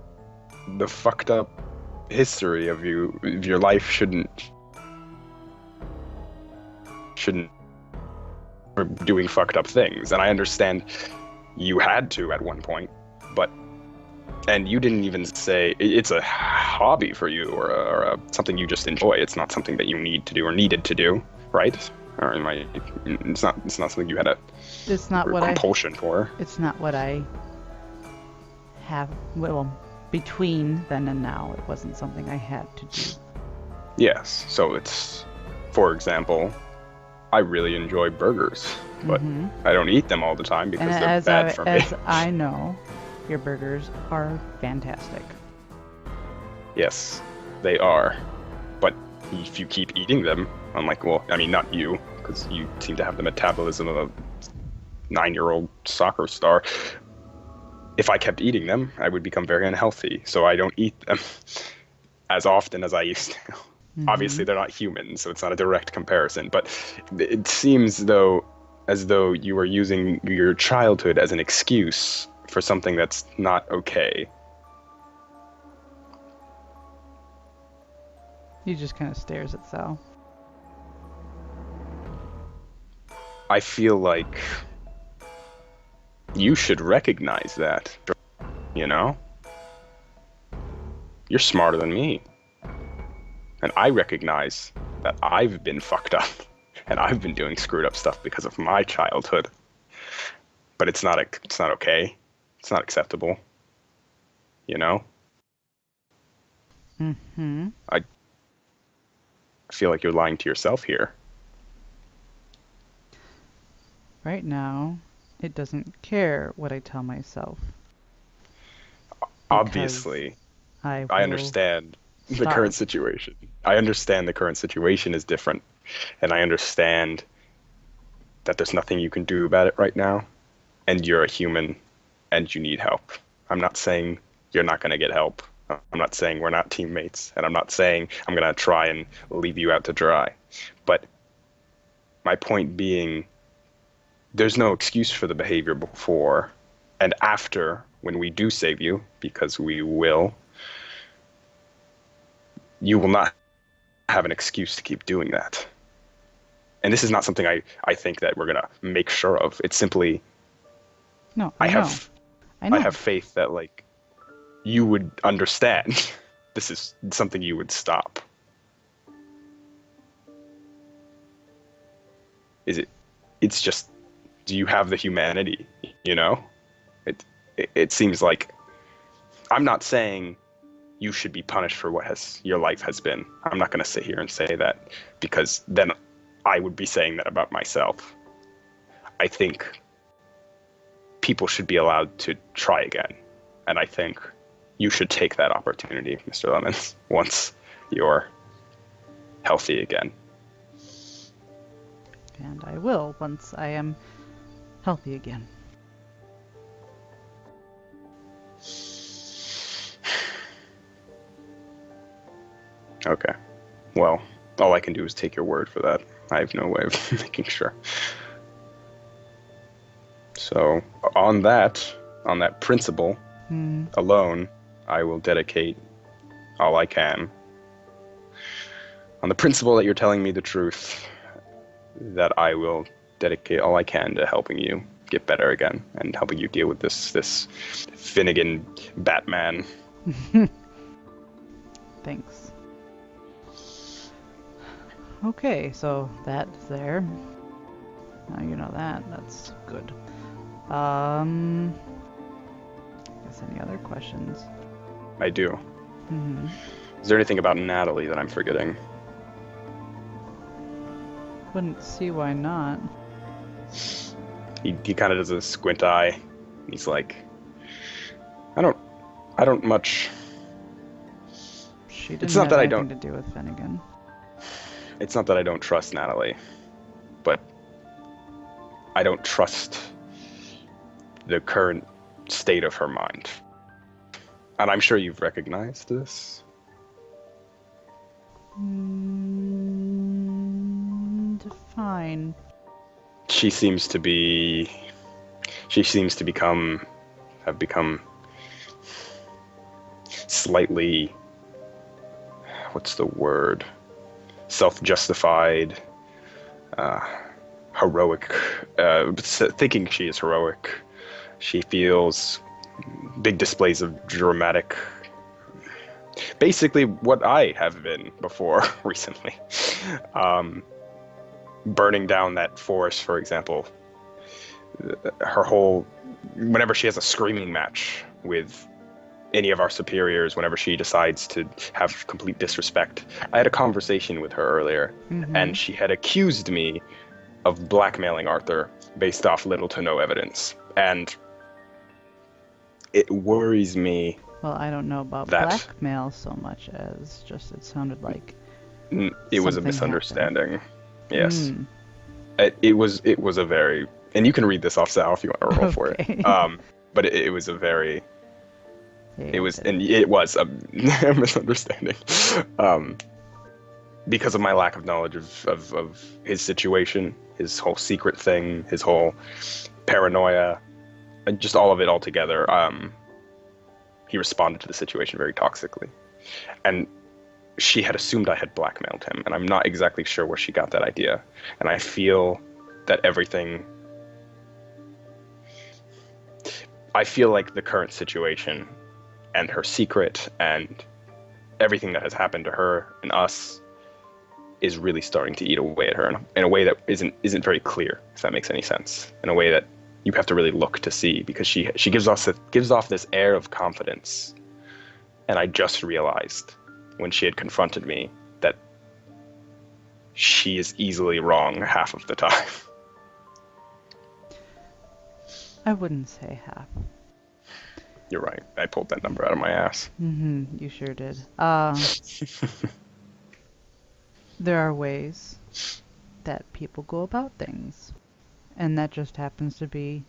B: the fucked up history of your life shouldn't or doing fucked up things. And I understand you had to at one point, and you didn't even say it's a hobby for you or something you just enjoy. It's not something that you need to do or needed to do, right? Or it's not something you had a compulsion for.
A: It's not what I have. Well, between then and now, it wasn't something I had to do.
B: Yes. So it's, for example, I really enjoy burgers, but I don't eat them all the time because they're bad for me.
A: As I know, your burgers are fantastic.
B: Yes, they are. But if you keep eating them, I'm like, well, I mean, not you, because you seem to have the metabolism of a 9-year-old soccer star. If I kept eating them, I would become very unhealthy. So I don't eat them as often as I used to. Obviously, they're not humans, so it's not a direct comparison. But it seems as though you were using your childhood as an excuse for something that's not okay.
A: He just kind of stares at Sal.
B: I feel like you should recognize that, you know? You're smarter than me. And I recognize that I've been fucked up and I've been doing screwed up stuff because of my childhood. But it's not okay. It's not acceptable. You know? I feel like you're lying to yourself here.
A: Right now, it doesn't care what I tell myself.
B: Obviously, I understand the current situation. I understand the current situation is different. And I understand that there's nothing you can do about it right now. And you're a human and you need help. I'm not saying you're not going to get help. I'm not saying we're not teammates. And I'm not saying I'm going to try and leave you out to dry. But my point being, there's no excuse for the behavior before and after when we do save you, because we will. You will not have an excuse to keep doing that. And this is not something I think that we're going to make sure of. It's simply,
A: no,
B: I have faith that, like, you would understand this is something you would stop. Is it? It's just, do you have the humanity? You know, it seems like, I'm not saying you should be punished for what your life has been. I'm not going to sit here and say that, because then I would be saying that about myself. I think people should be allowed to try again, and I think you should take that opportunity, Mr. Lemons, once you're healthy again.
A: And I will once I am healthy again.
B: Okay. Well, all I can do is take your word for that. I have no way of making sure. So, on that principle alone, I will dedicate all I can. On the principle that you're telling me the truth, that I will dedicate all I can to helping you get better again and helping you deal with this Finnegan Batman.
A: Thanks. Okay, so that's there. Now you know that. That's good. I guess any other questions?
B: I do.
A: Mm-hmm.
B: Is there anything about Natalie that I'm forgetting?
A: Wouldn't see why not.
B: He kind of does a squint eye. He's like, I don't much.
A: She didn't
B: It's not
A: have
B: that I
A: anything
B: don't.
A: to do with Finnegan.
B: It's not that I don't trust Natalie, but I don't trust the current state of her mind. And I'm sure you've recognized this.
A: Define.
B: She seems to have become slightly, what's the word? Self-justified, heroic, thinking she is heroic. She feels big displays of dramatic, basically what I have been before recently. Burning down that forest, for example. Whenever she has a screaming match with any of our superiors, whenever she decides to have complete disrespect. I had a conversation with her earlier, and she had accused me of blackmailing Arthur based off little to no evidence. And it worries me.
A: Well, I don't know about blackmail so much as just it sounded like
B: it was a misunderstanding.
A: Happened.
B: Yes. It was a very, and you can read this off Sal if you want to roll for it. But it was a very, it was a misunderstanding. Because of my lack of knowledge of his situation, his whole secret thing, his whole paranoia, and just all of it all together, he responded to the situation very toxically. And she had assumed I had blackmailed him, and I'm not exactly sure where she got that idea. And I feel that I feel like the current situation and her secret and everything that has happened to her and us is really starting to eat away at her in a way that isn't very clear, if that makes any sense. In a way that you have to really look to see, because she gives off this air of confidence. And I just realized when she had confronted me that she is easily wrong half of the time.
A: I wouldn't say half.
B: You're right. I pulled that number out of my ass.
A: You sure did. There are ways that people go about things, and that just happens to be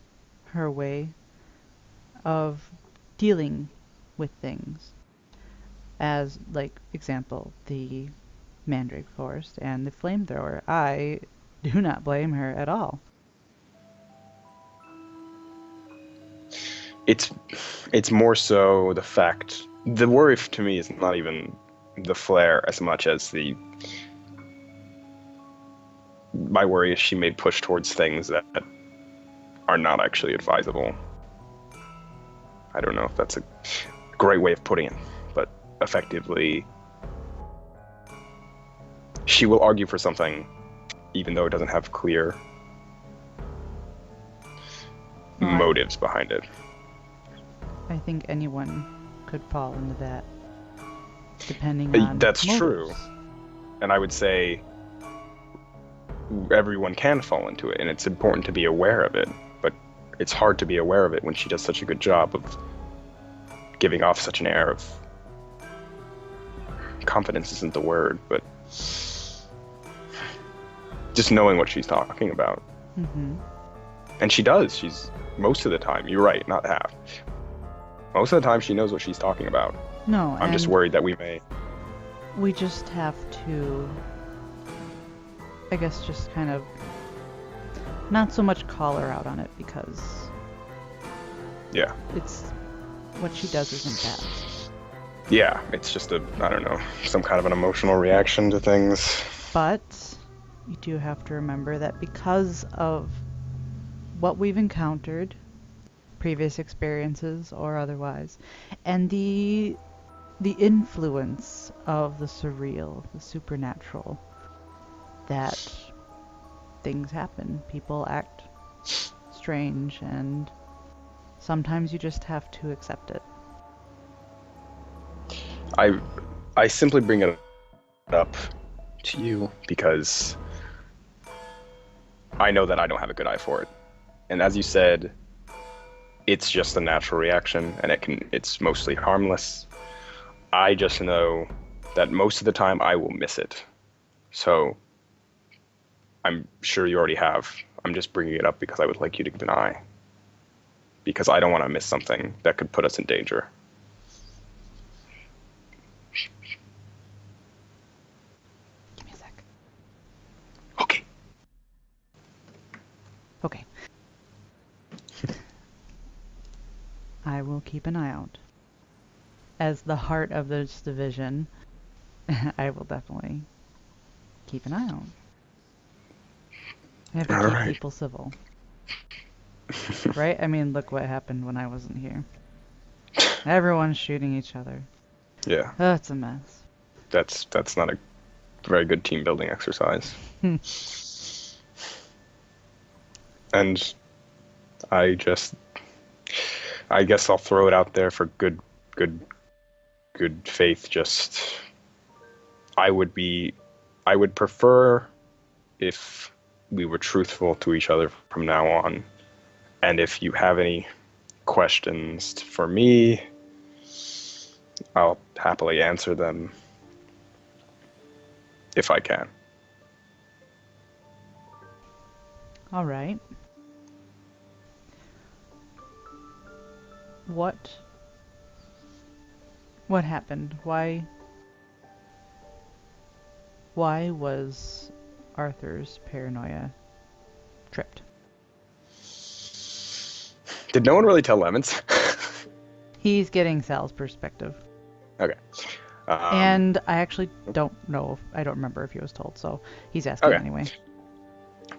A: her way of dealing with things. As, like, example, the Mandrake Forest and the flamethrower. I do not blame her at all.
B: It's more so the worry to me is not even the flare as much as my worry is she may push towards things that are not actually advisable. I don't know if that's a great way of putting it, but effectively, she will argue for something even though it doesn't have clear
A: Well,
B: motives behind it.
A: I think anyone could fall into that, depending on
B: That's
A: motives.
B: true. And I would say everyone can fall into it, and it's important to be aware of it. But it's hard to be aware of it when she does such a good job of giving off such an air of confidence isn't the word, but just knowing what she's talking about.
A: Mm-hmm.
B: And she does. She's most of the time. You're right, not half. Most of the time, she knows what she's talking about.
A: No,
B: I'm just worried that we may.
A: We just have to, I guess, just kind of not so much call her out on it, because
B: Yeah.
A: it's what she does isn't bad.
B: Yeah, it's just I don't know, some kind of an emotional reaction to things.
A: But you do have to remember that because of what we've encountered, previous experiences or otherwise, and the influence of the surreal, the supernatural, that things happen. People act strange, and sometimes you just have to accept it.
B: I simply bring it up to you because I know that I don't have a good eye for it. And as you said, it's just a natural reaction, and it's mostly harmless. I just know that most of the time I will miss it. So I'm sure you already have. I'm just bringing it up because I would like you to keep an eye. Because I don't want to miss something that could put us in danger.
A: Give me a sec.
B: Okay.
A: Okay. I will keep an eye out. As the heart of this division, I will definitely keep an eye out. I have to keep people civil. Right? I mean, look what happened when I wasn't here. Everyone's shooting each other.
B: Yeah.
A: Oh, it's a mess.
B: That's not a very good team building exercise. And I guess I'll throw it out there for good faith. Just I would prefer if we were truthful to each other from now on. And if you have any questions for me, I'll happily answer them if I can.
A: All right. What happened? Why was Arthur's paranoia tripped?
B: Did no one really tell Lemons?
A: He's getting Sal's perspective.
B: Okay.
A: And I actually don't remember if he was told, so he's asking anyway.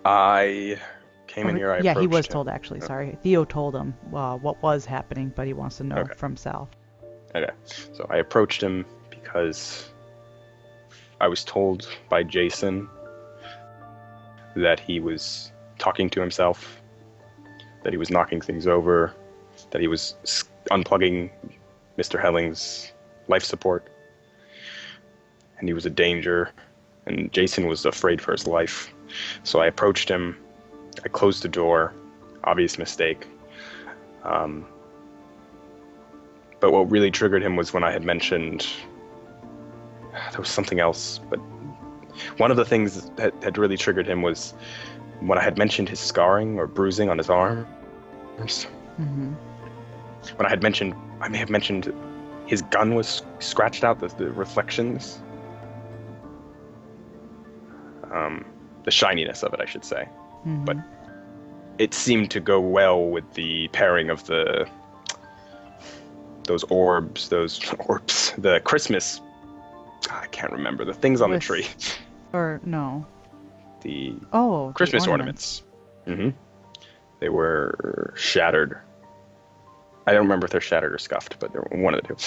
B: I came in here,
A: yeah, he was
B: him.
A: told actually, sorry. Theo told him what was happening, but he wants to know from Sal.
B: Okay, so I approached him because I was told by Jason that he was talking to himself, that he was knocking things over, that he was unplugging Mr. Helling's life support, and he was a danger, and Jason was afraid for his life. So I approached him, I closed the door, obvious mistake. But what really triggered him was when I had mentioned, there was something else, but one of the things that had really triggered him was when I had mentioned his scarring or bruising on his arms.
A: Mm-hmm.
B: When I may have mentioned his gun was scratched out, the reflections. The shininess of it, I should say.
A: Mm-hmm.
B: But it seemed to go well with the pairing of those orbs, the Christmas, I can't remember, the things on the tree.
A: Or no.
B: The
A: ornaments.
B: Christmas ornaments. Mm-hmm. They were shattered. I don't remember if they're shattered or scuffed, but they're one of the two.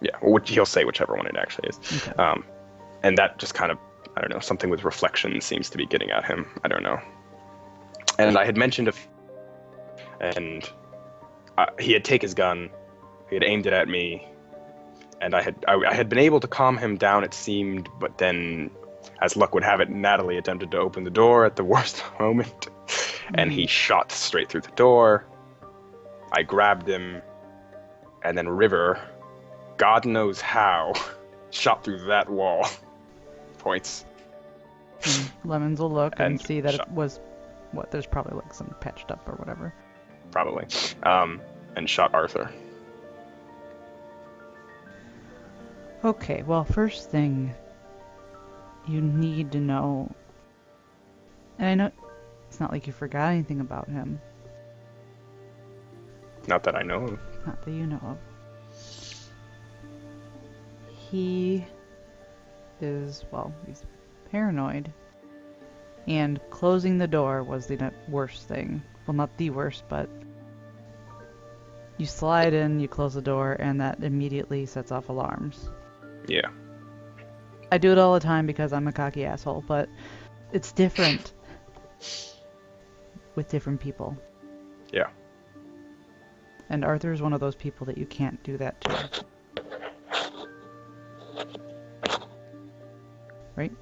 B: Yeah, he'll say whichever one it actually is. Okay. And that just kind of, I don't know, something with reflection seems to be getting at him. I don't know. And I had mentioned and he had taken his gun, he had aimed it at me, and I had been able to calm him down, it seemed, but then, as luck would have it, Natalie attempted to open the door at the worst moment, and he shot straight through the door. I grabbed him, and then River, God knows how, shot through that wall. Points.
A: Lemons will look and see that
B: shot.
A: it was, there's probably like some patched up or whatever.
B: Probably. And shot Arthur.
A: Okay, well, first thing you need to know, and I know it's not like you forgot anything about him.
B: Not that I know of.
A: Not that you know of. He is, well, he's paranoid. And closing the door was the worst thing. Well, not the worst, but you slide in, you close the door, and that immediately sets off alarms.
B: Yeah.
A: I do it all the time because I'm a cocky asshole, but it's different with different people.
B: Yeah.
A: And Arthur's one of those people that you can't do that to. Right?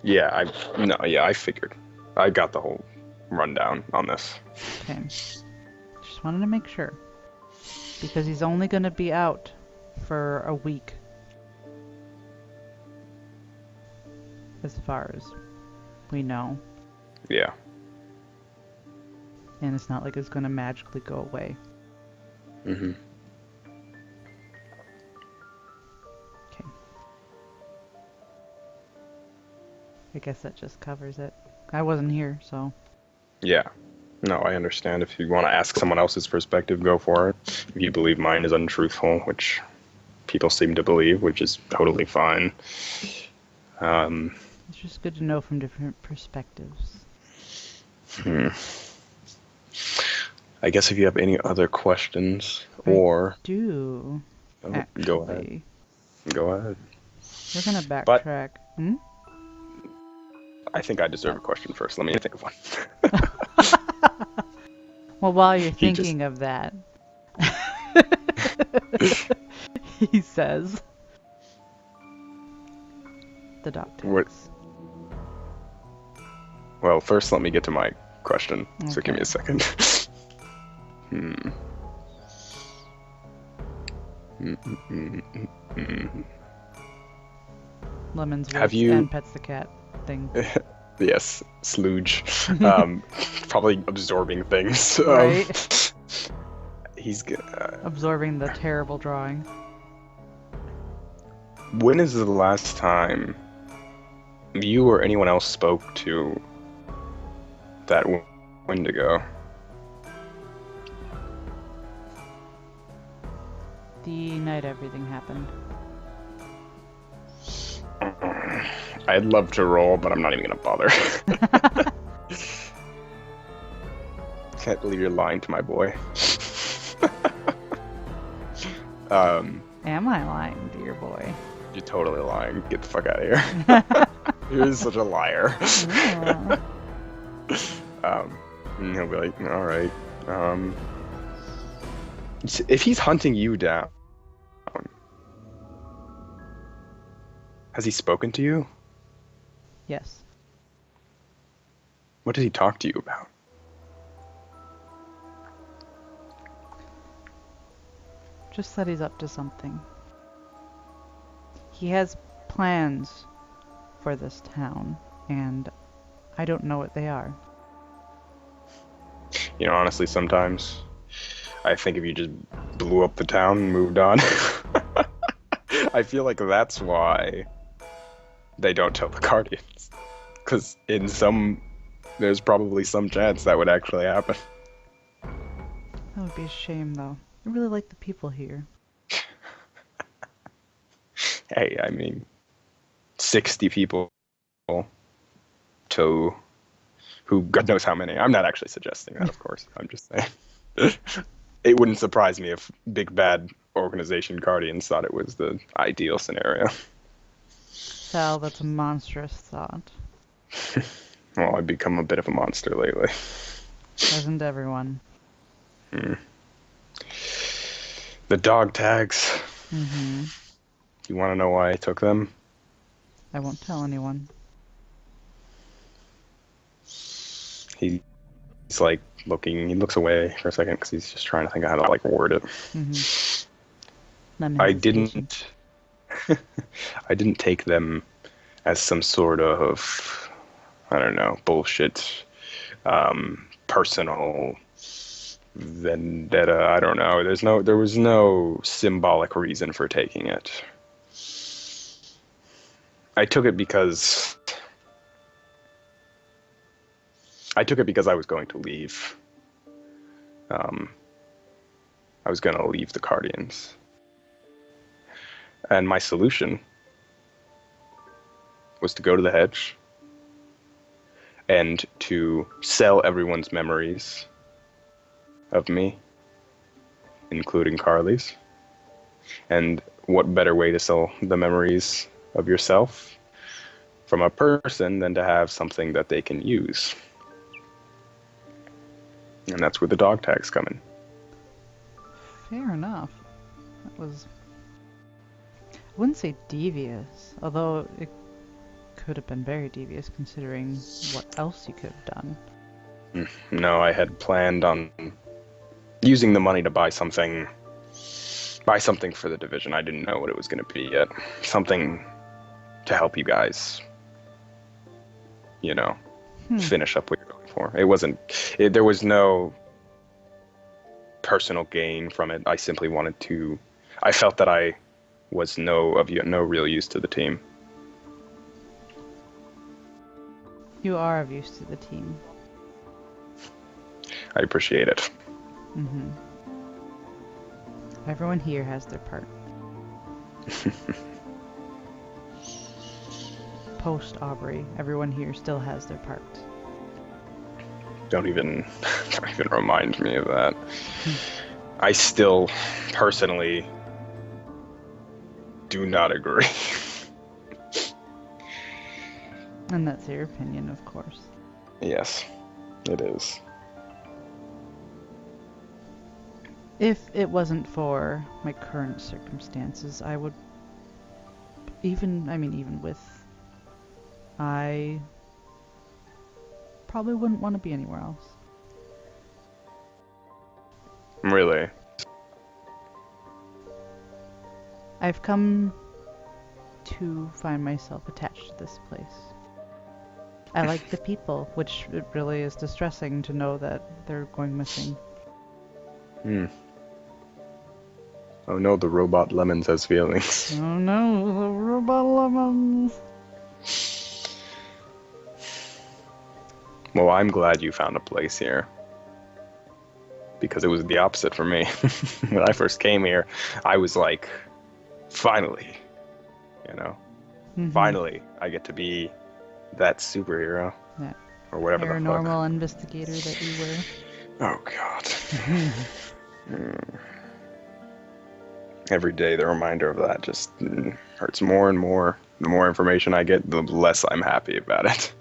B: Yeah, I figured. I got the whole rundown on this.
A: Okay. Just wanted to make sure. Because he's only going to be out for a week. As far as we know.
B: Yeah.
A: And it's not like it's going to magically go away.
B: Mm-hmm.
A: Okay. I guess that just covers it. I wasn't here, so...
B: Yeah. No, I understand. If you want to ask someone else's perspective, go for it. If you believe mine is untruthful, which people seem to believe, which is totally fine.
A: It's just good to know from different perspectives.
B: I guess if you have any other questions,
A: I do.
B: Oh, go ahead. Go ahead.
A: We're gonna backtrack.
B: I think I deserve a question first. Let me think of one.
A: Well, while you're thinking of that, he says, the dog takes.
B: Well, first let me get to my question, so give me a second.
A: Lemons
B: Have you...
A: and pets the cat thing.
B: Yes, Slooge. Probably absorbing things.
A: Right?
B: He's
A: absorbing the terrible drawing.
B: When is the last time you or anyone else spoke to that Wendigo?
A: The night everything happened.
B: I'd love to roll, but I'm not even gonna bother. Can't believe you're lying to my boy.
A: Am I lying to your boy?
B: You're totally lying. Get the fuck out of here. You're such a liar. And he'll be like, alright. If he's hunting you down, has he spoken to you?
A: Yes.
B: What did he talk to you about?
A: Just that he's up to something. He has plans for this town, and I don't know what they are.
B: You know, honestly, sometimes I think if you just blew up the town and moved on, I feel like that's why they don't tell the Guardians. Because there's probably some chance that would actually happen.
A: That would be a shame, though. I really like the people here.
B: Hey, I mean, 60 people to who God knows how many. I'm not actually suggesting that, of course. I'm just saying. It wouldn't surprise me if big bad organization Guardians thought it was the ideal scenario.
A: Sal, that's a monstrous thought.
B: Well, I've become a bit of a monster lately.
A: Hasn't everyone?
B: Mm. The dog tags.
A: Mm-hmm.
B: You want to know why I took them?
A: I won't tell anyone.
B: He's like looking. He looks away for a second because he's just trying to think of how to like word it.
A: Mm-hmm. Lemon
B: I
A: hesitation.
B: didn't. I didn't take them as some sort of, I don't know, bullshit, personal vendetta. I don't know. There was no symbolic reason for taking it. I took it because I was going to leave. I was going to leave the Guardians. And my solution was to go to the hedge and to sell everyone's memories of me, including Carly's. And what better way to sell the memories of yourself from a person than to have something that they can use? And that's where the dog tags come in.
A: Fair enough. That was... I wouldn't say devious, although it could have been very devious considering what else you could have done.
B: No, I had planned on using the money to buy something for the division. I didn't know what it was going to be yet. Something to help you guys, finish up what you're going for. It wasn't, there was no personal gain from it. I simply I felt that I was no real use to the team.
A: You are of use to the team.
B: I appreciate it.
A: Mm-hmm. Everyone here has their part. Post Aubrey, everyone here still has their part.
B: Don't even remind me of that. I still personally do not agree.
A: And that's your opinion, of course.
B: Yes, it is.
A: If it wasn't for my current circumstances, I would even with I probably wouldn't want to be anywhere else.
B: Really?
A: I've come to find myself attached to this place. I like the people, which it really is distressing to know that they're going missing.
B: Oh no, the robot Lemons has feelings.
A: Oh no, the robot lemons!
B: Well, I'm glad you found a place here. Because it was the opposite for me. When I first came here, I was like, finally, finally, I get to be that superhero.
A: That
B: or whatever the fuck.
A: paranormal investigator that you were.
B: Oh, God. Every day, the reminder of that just hurts more and more. The more information I get, the less I'm happy about it.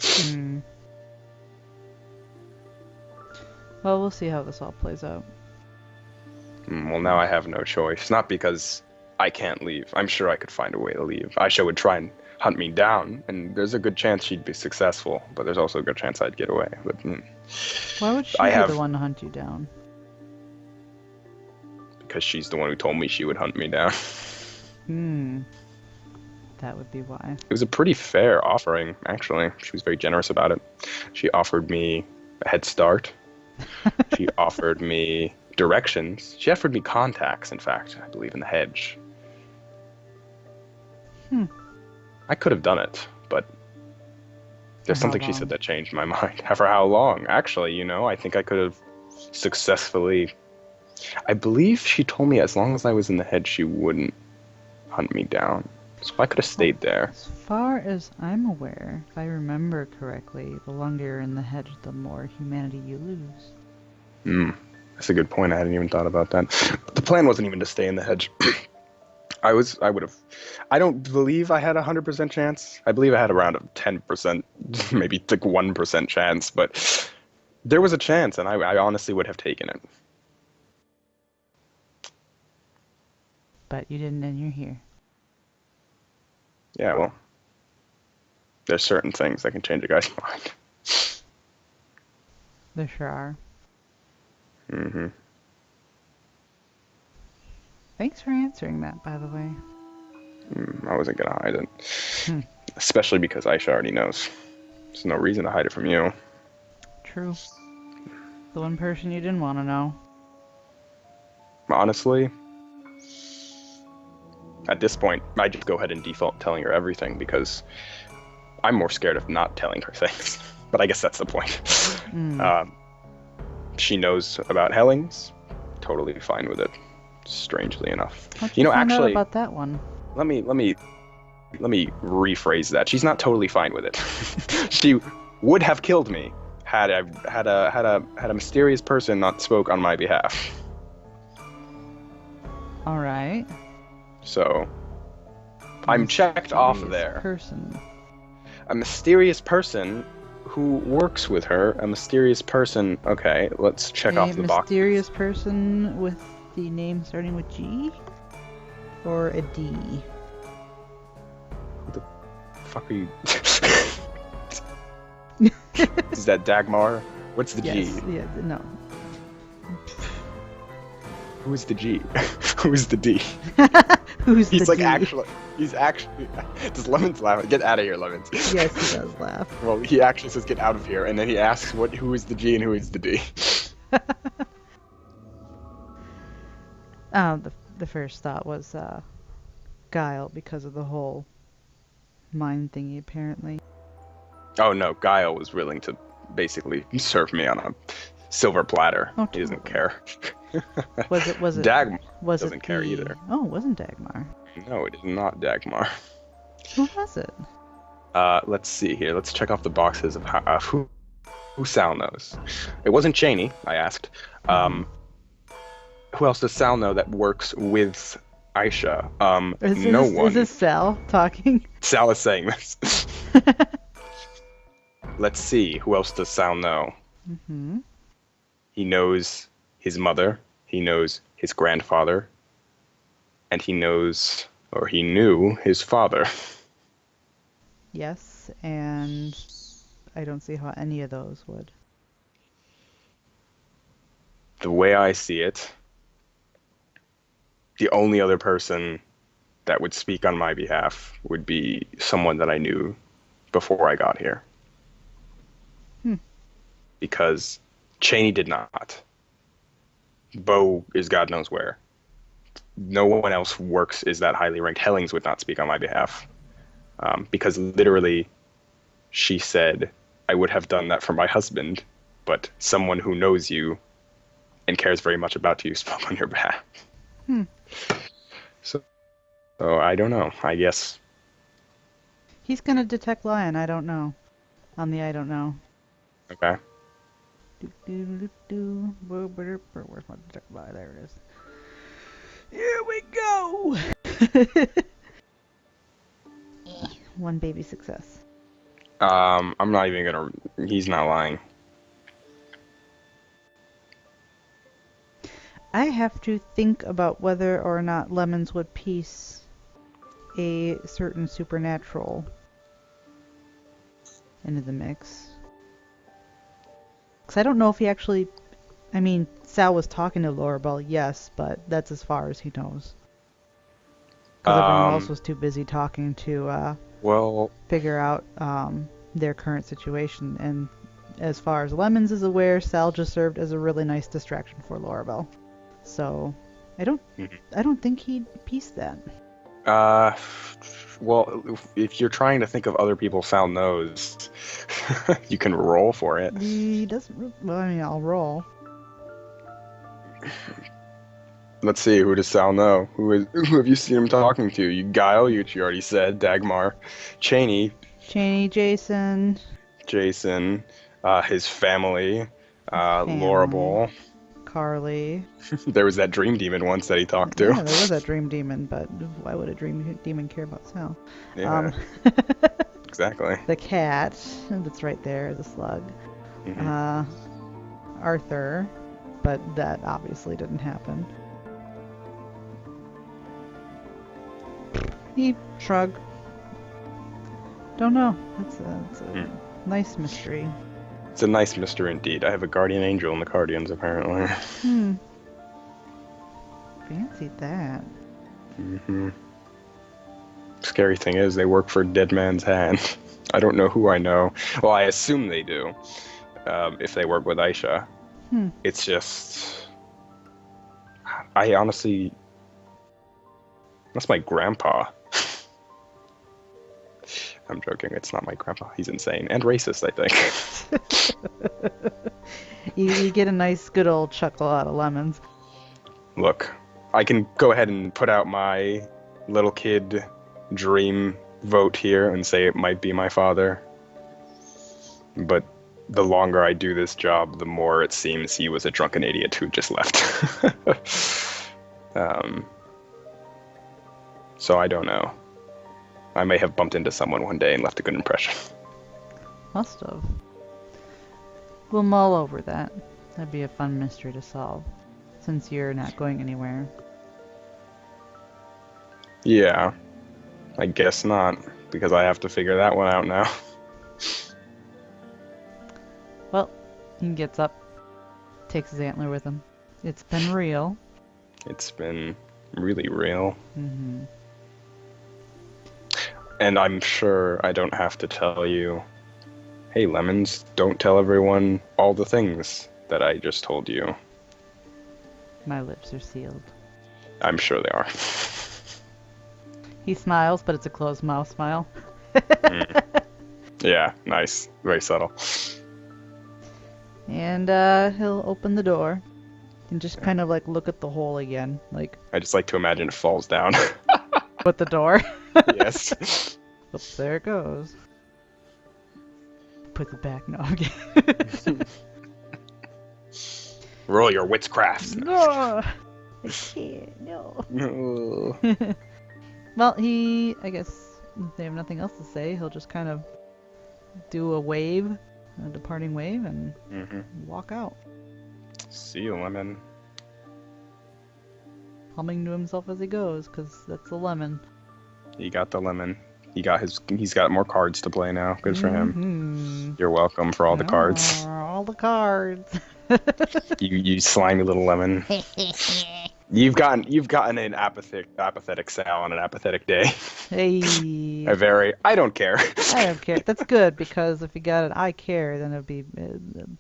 A: Well, we'll see how this all plays out.
B: Well, now I have no choice. Not because I can't leave. I'm sure I could find a way to leave. Aisha would try and hunt me down, and there's a good chance she'd be successful, but there's also a good chance I'd get away. But
A: why would she be the one to hunt you down?
B: Because she's the one who told me she would hunt me down.
A: That would be why.
B: It was a pretty fair offering, actually. She was very generous about it. She offered me a head start. She offered me directions. She offered me contacts, in fact, I believe, in the hedge. I could have done it, but there's something she said that changed my mind. For how long? Actually, I think I could have successfully... I believe she told me as long as I was in the hedge, she wouldn't hunt me down. So I could have stayed there.
A: As far as I'm aware, if I remember correctly, the longer you're in the hedge, the more humanity you lose.
B: That's a good point. I hadn't even thought about that. But the plan wasn't even to stay in the hedge. I would have... I don't believe I had a 100% chance. I believe I had around a 10%, maybe like 1% chance, but there was a chance, and I honestly would have taken it.
A: but you didn't, and you're here.
B: Yeah, well, there's certain things that can change a guy's mind.
A: There sure are.
B: Mm-hmm.
A: Thanks for answering that, by the way.
B: I wasn't gonna hide it.
A: Hmm.
B: Especially because Aisha already knows. There's no reason to hide it from you.
A: True. The one person you didn't want to know.
B: Honestly, at this point, I just go ahead and default telling her everything because I'm more scared of not telling her things. But I guess that's the point. She knows about Hellings. Totally fine with it. Strangely enough.
A: How'd you find out about that one?
B: Let me rephrase that. She's not totally fine with it. She would have killed me had a mysterious person not spoke on my behalf.
A: All right.
B: So I'm checked off there.
A: Person.
B: A mysterious person who works with her. A mysterious person. Okay, let's check off the box.
A: A mysterious person with the name starting with G or a D.
B: What the fuck are you? Is that Dagmar? What's the
A: yes,
B: G?
A: Yeah, no.
B: Who's the G? Who's the D?
A: Who's
B: he's
A: the
B: like
A: D?
B: He's actually. Does Lemons laugh? Get out of here, Lemons.
A: Yes, he does laugh.
B: Well, he actually says get out of here, and then he asks who is the G and who is the D.
A: The first thought was Guile because of the whole mind thingy, apparently.
B: Oh no, Guile was willing to basically serve me on a silver platter.
A: Oh,
B: he doesn't care.
A: Was it?
B: Dagmar
A: doesn't
B: care either.
A: Oh, it wasn't Dagmar.
B: No, it is not Dagmar.
A: Who was it?
B: Let's see here. Let's check off the boxes of who Sal knows. It wasn't Cheney, I asked. Who else does Sal know that works with Aisha? No one.
A: Is this Sal talking?
B: Sal is saying this. Let's see. Who else does Sal know?
A: Mm-hmm.
B: He knows his mother. He knows his grandfather. And he knows, or he knew, his father.
A: Yes, and I don't see how any of those would.
B: The way I see it, the only other person that would speak on my behalf would be someone that I knew before I got here. Because Cheney did not. Bo is God knows where. No one else is that highly ranked. Hellings would not speak on my behalf. Because literally, she said, I would have done that for my husband, but someone who knows you and cares very much about you spoke on your behalf. So I don't know. I guess.
A: He's gonna detect lion. I don't know. On the I don't know.
B: Okay.
A: Where's my detect lion? There it is. Here we go. One baby success.
B: I'm not even gonna. He's not lying.
A: I have to think about whether or not Lemons would piece a certain supernatural into the mix. Because I don't know if he actually... I mean, Sal was talking to Lorabelle, yes, but that's as far as he knows. Because everyone else was too busy talking to figure out their current situation. And as far as Lemons is aware, Sal just served as a really nice distraction for Lorabelle. So, I don't think he'd piece that.
B: Well, if you're trying to think of other people Sal knows, you can roll for it.
A: He doesn't... Well, I mean, I'll roll.
B: Let's see, who does Sal know? Who have you seen him talking to? You Guile, which you already said, Dagmar, Cheney,
A: Jason,
B: his family, Lorabelle,
A: Carly.
B: There was that dream demon once that he talked to.
A: Yeah, there was that dream demon, but why would a dream demon care about Sal?
B: Yeah, exactly.
A: The cat, that's right there, the slug. Arthur, but that obviously didn't happen. He shrugged. Don't know. It's a nice mystery.
B: It's a nice mystery indeed. I have a guardian angel in the Guardians, apparently.
A: Fancy that.
B: Scary thing is, they work for Dead Man's Hand. I don't know who I know. Well, I assume they do. If they work with Aisha. It's just... I honestly... That's my grandpa. I'm joking. It's not my grandpa. He's insane. And racist, I think.
A: You get a nice, good old chuckle out of Lemons.
B: Look, I can go ahead and put out my little kid dream vote here and say it might be my father. But the longer I do this job, the more it seems he was a drunken idiot who just left. So I don't know. I may have bumped into someone one day and left a good impression.
A: Must have. We'll mull over that. That'd be a fun mystery to solve, since you're not going anywhere.
B: Yeah, I guess not, because I have to figure that one out now.
A: Well, he gets up, takes his antler with him. It's been real.
B: It's been really real.
A: Mm-hmm.
B: And I'm sure I don't have to tell you, hey, Lemons, don't tell everyone all the things that I just told you.
A: My lips are sealed.
B: I'm sure they are.
A: He smiles, but it's a closed mouth smile.
B: Yeah, nice. Very subtle.
A: And he'll open the door and just kind of like look at the hole again, like
B: I just like to imagine it falls down.
A: with the door.
B: Yes.
A: Oops, there it goes. Put it back. No, okay.
B: Roll your wits crafts.
A: No, I can't. No.
B: No.
A: Well, I guess if they have nothing else to say, he'll just kind of do a wave, a departing wave, and walk out,
B: See you, Lemon.
A: humming to himself as he goes, because that's a lemon.
B: He got the lemon. He's got more cards to play now. Good for him. You're welcome for all the cards.
A: All the cards.
B: You slimy little lemon. You've gotten an apathetic Sal on an apathetic day.
A: Hey.
B: I don't care.
A: I don't care. That's good, because if you got an I care, then it'd be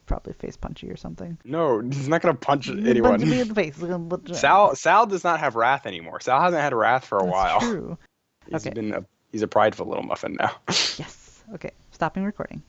A: probably face punchy or something.
B: No, he's not gonna punch anyone.
A: Punch me in the face.
B: Sal does not have wrath anymore. Sal hasn't had wrath for a while.
A: True.
B: He's a prideful little muffin now.
A: Yes. Okay. Stopping recording.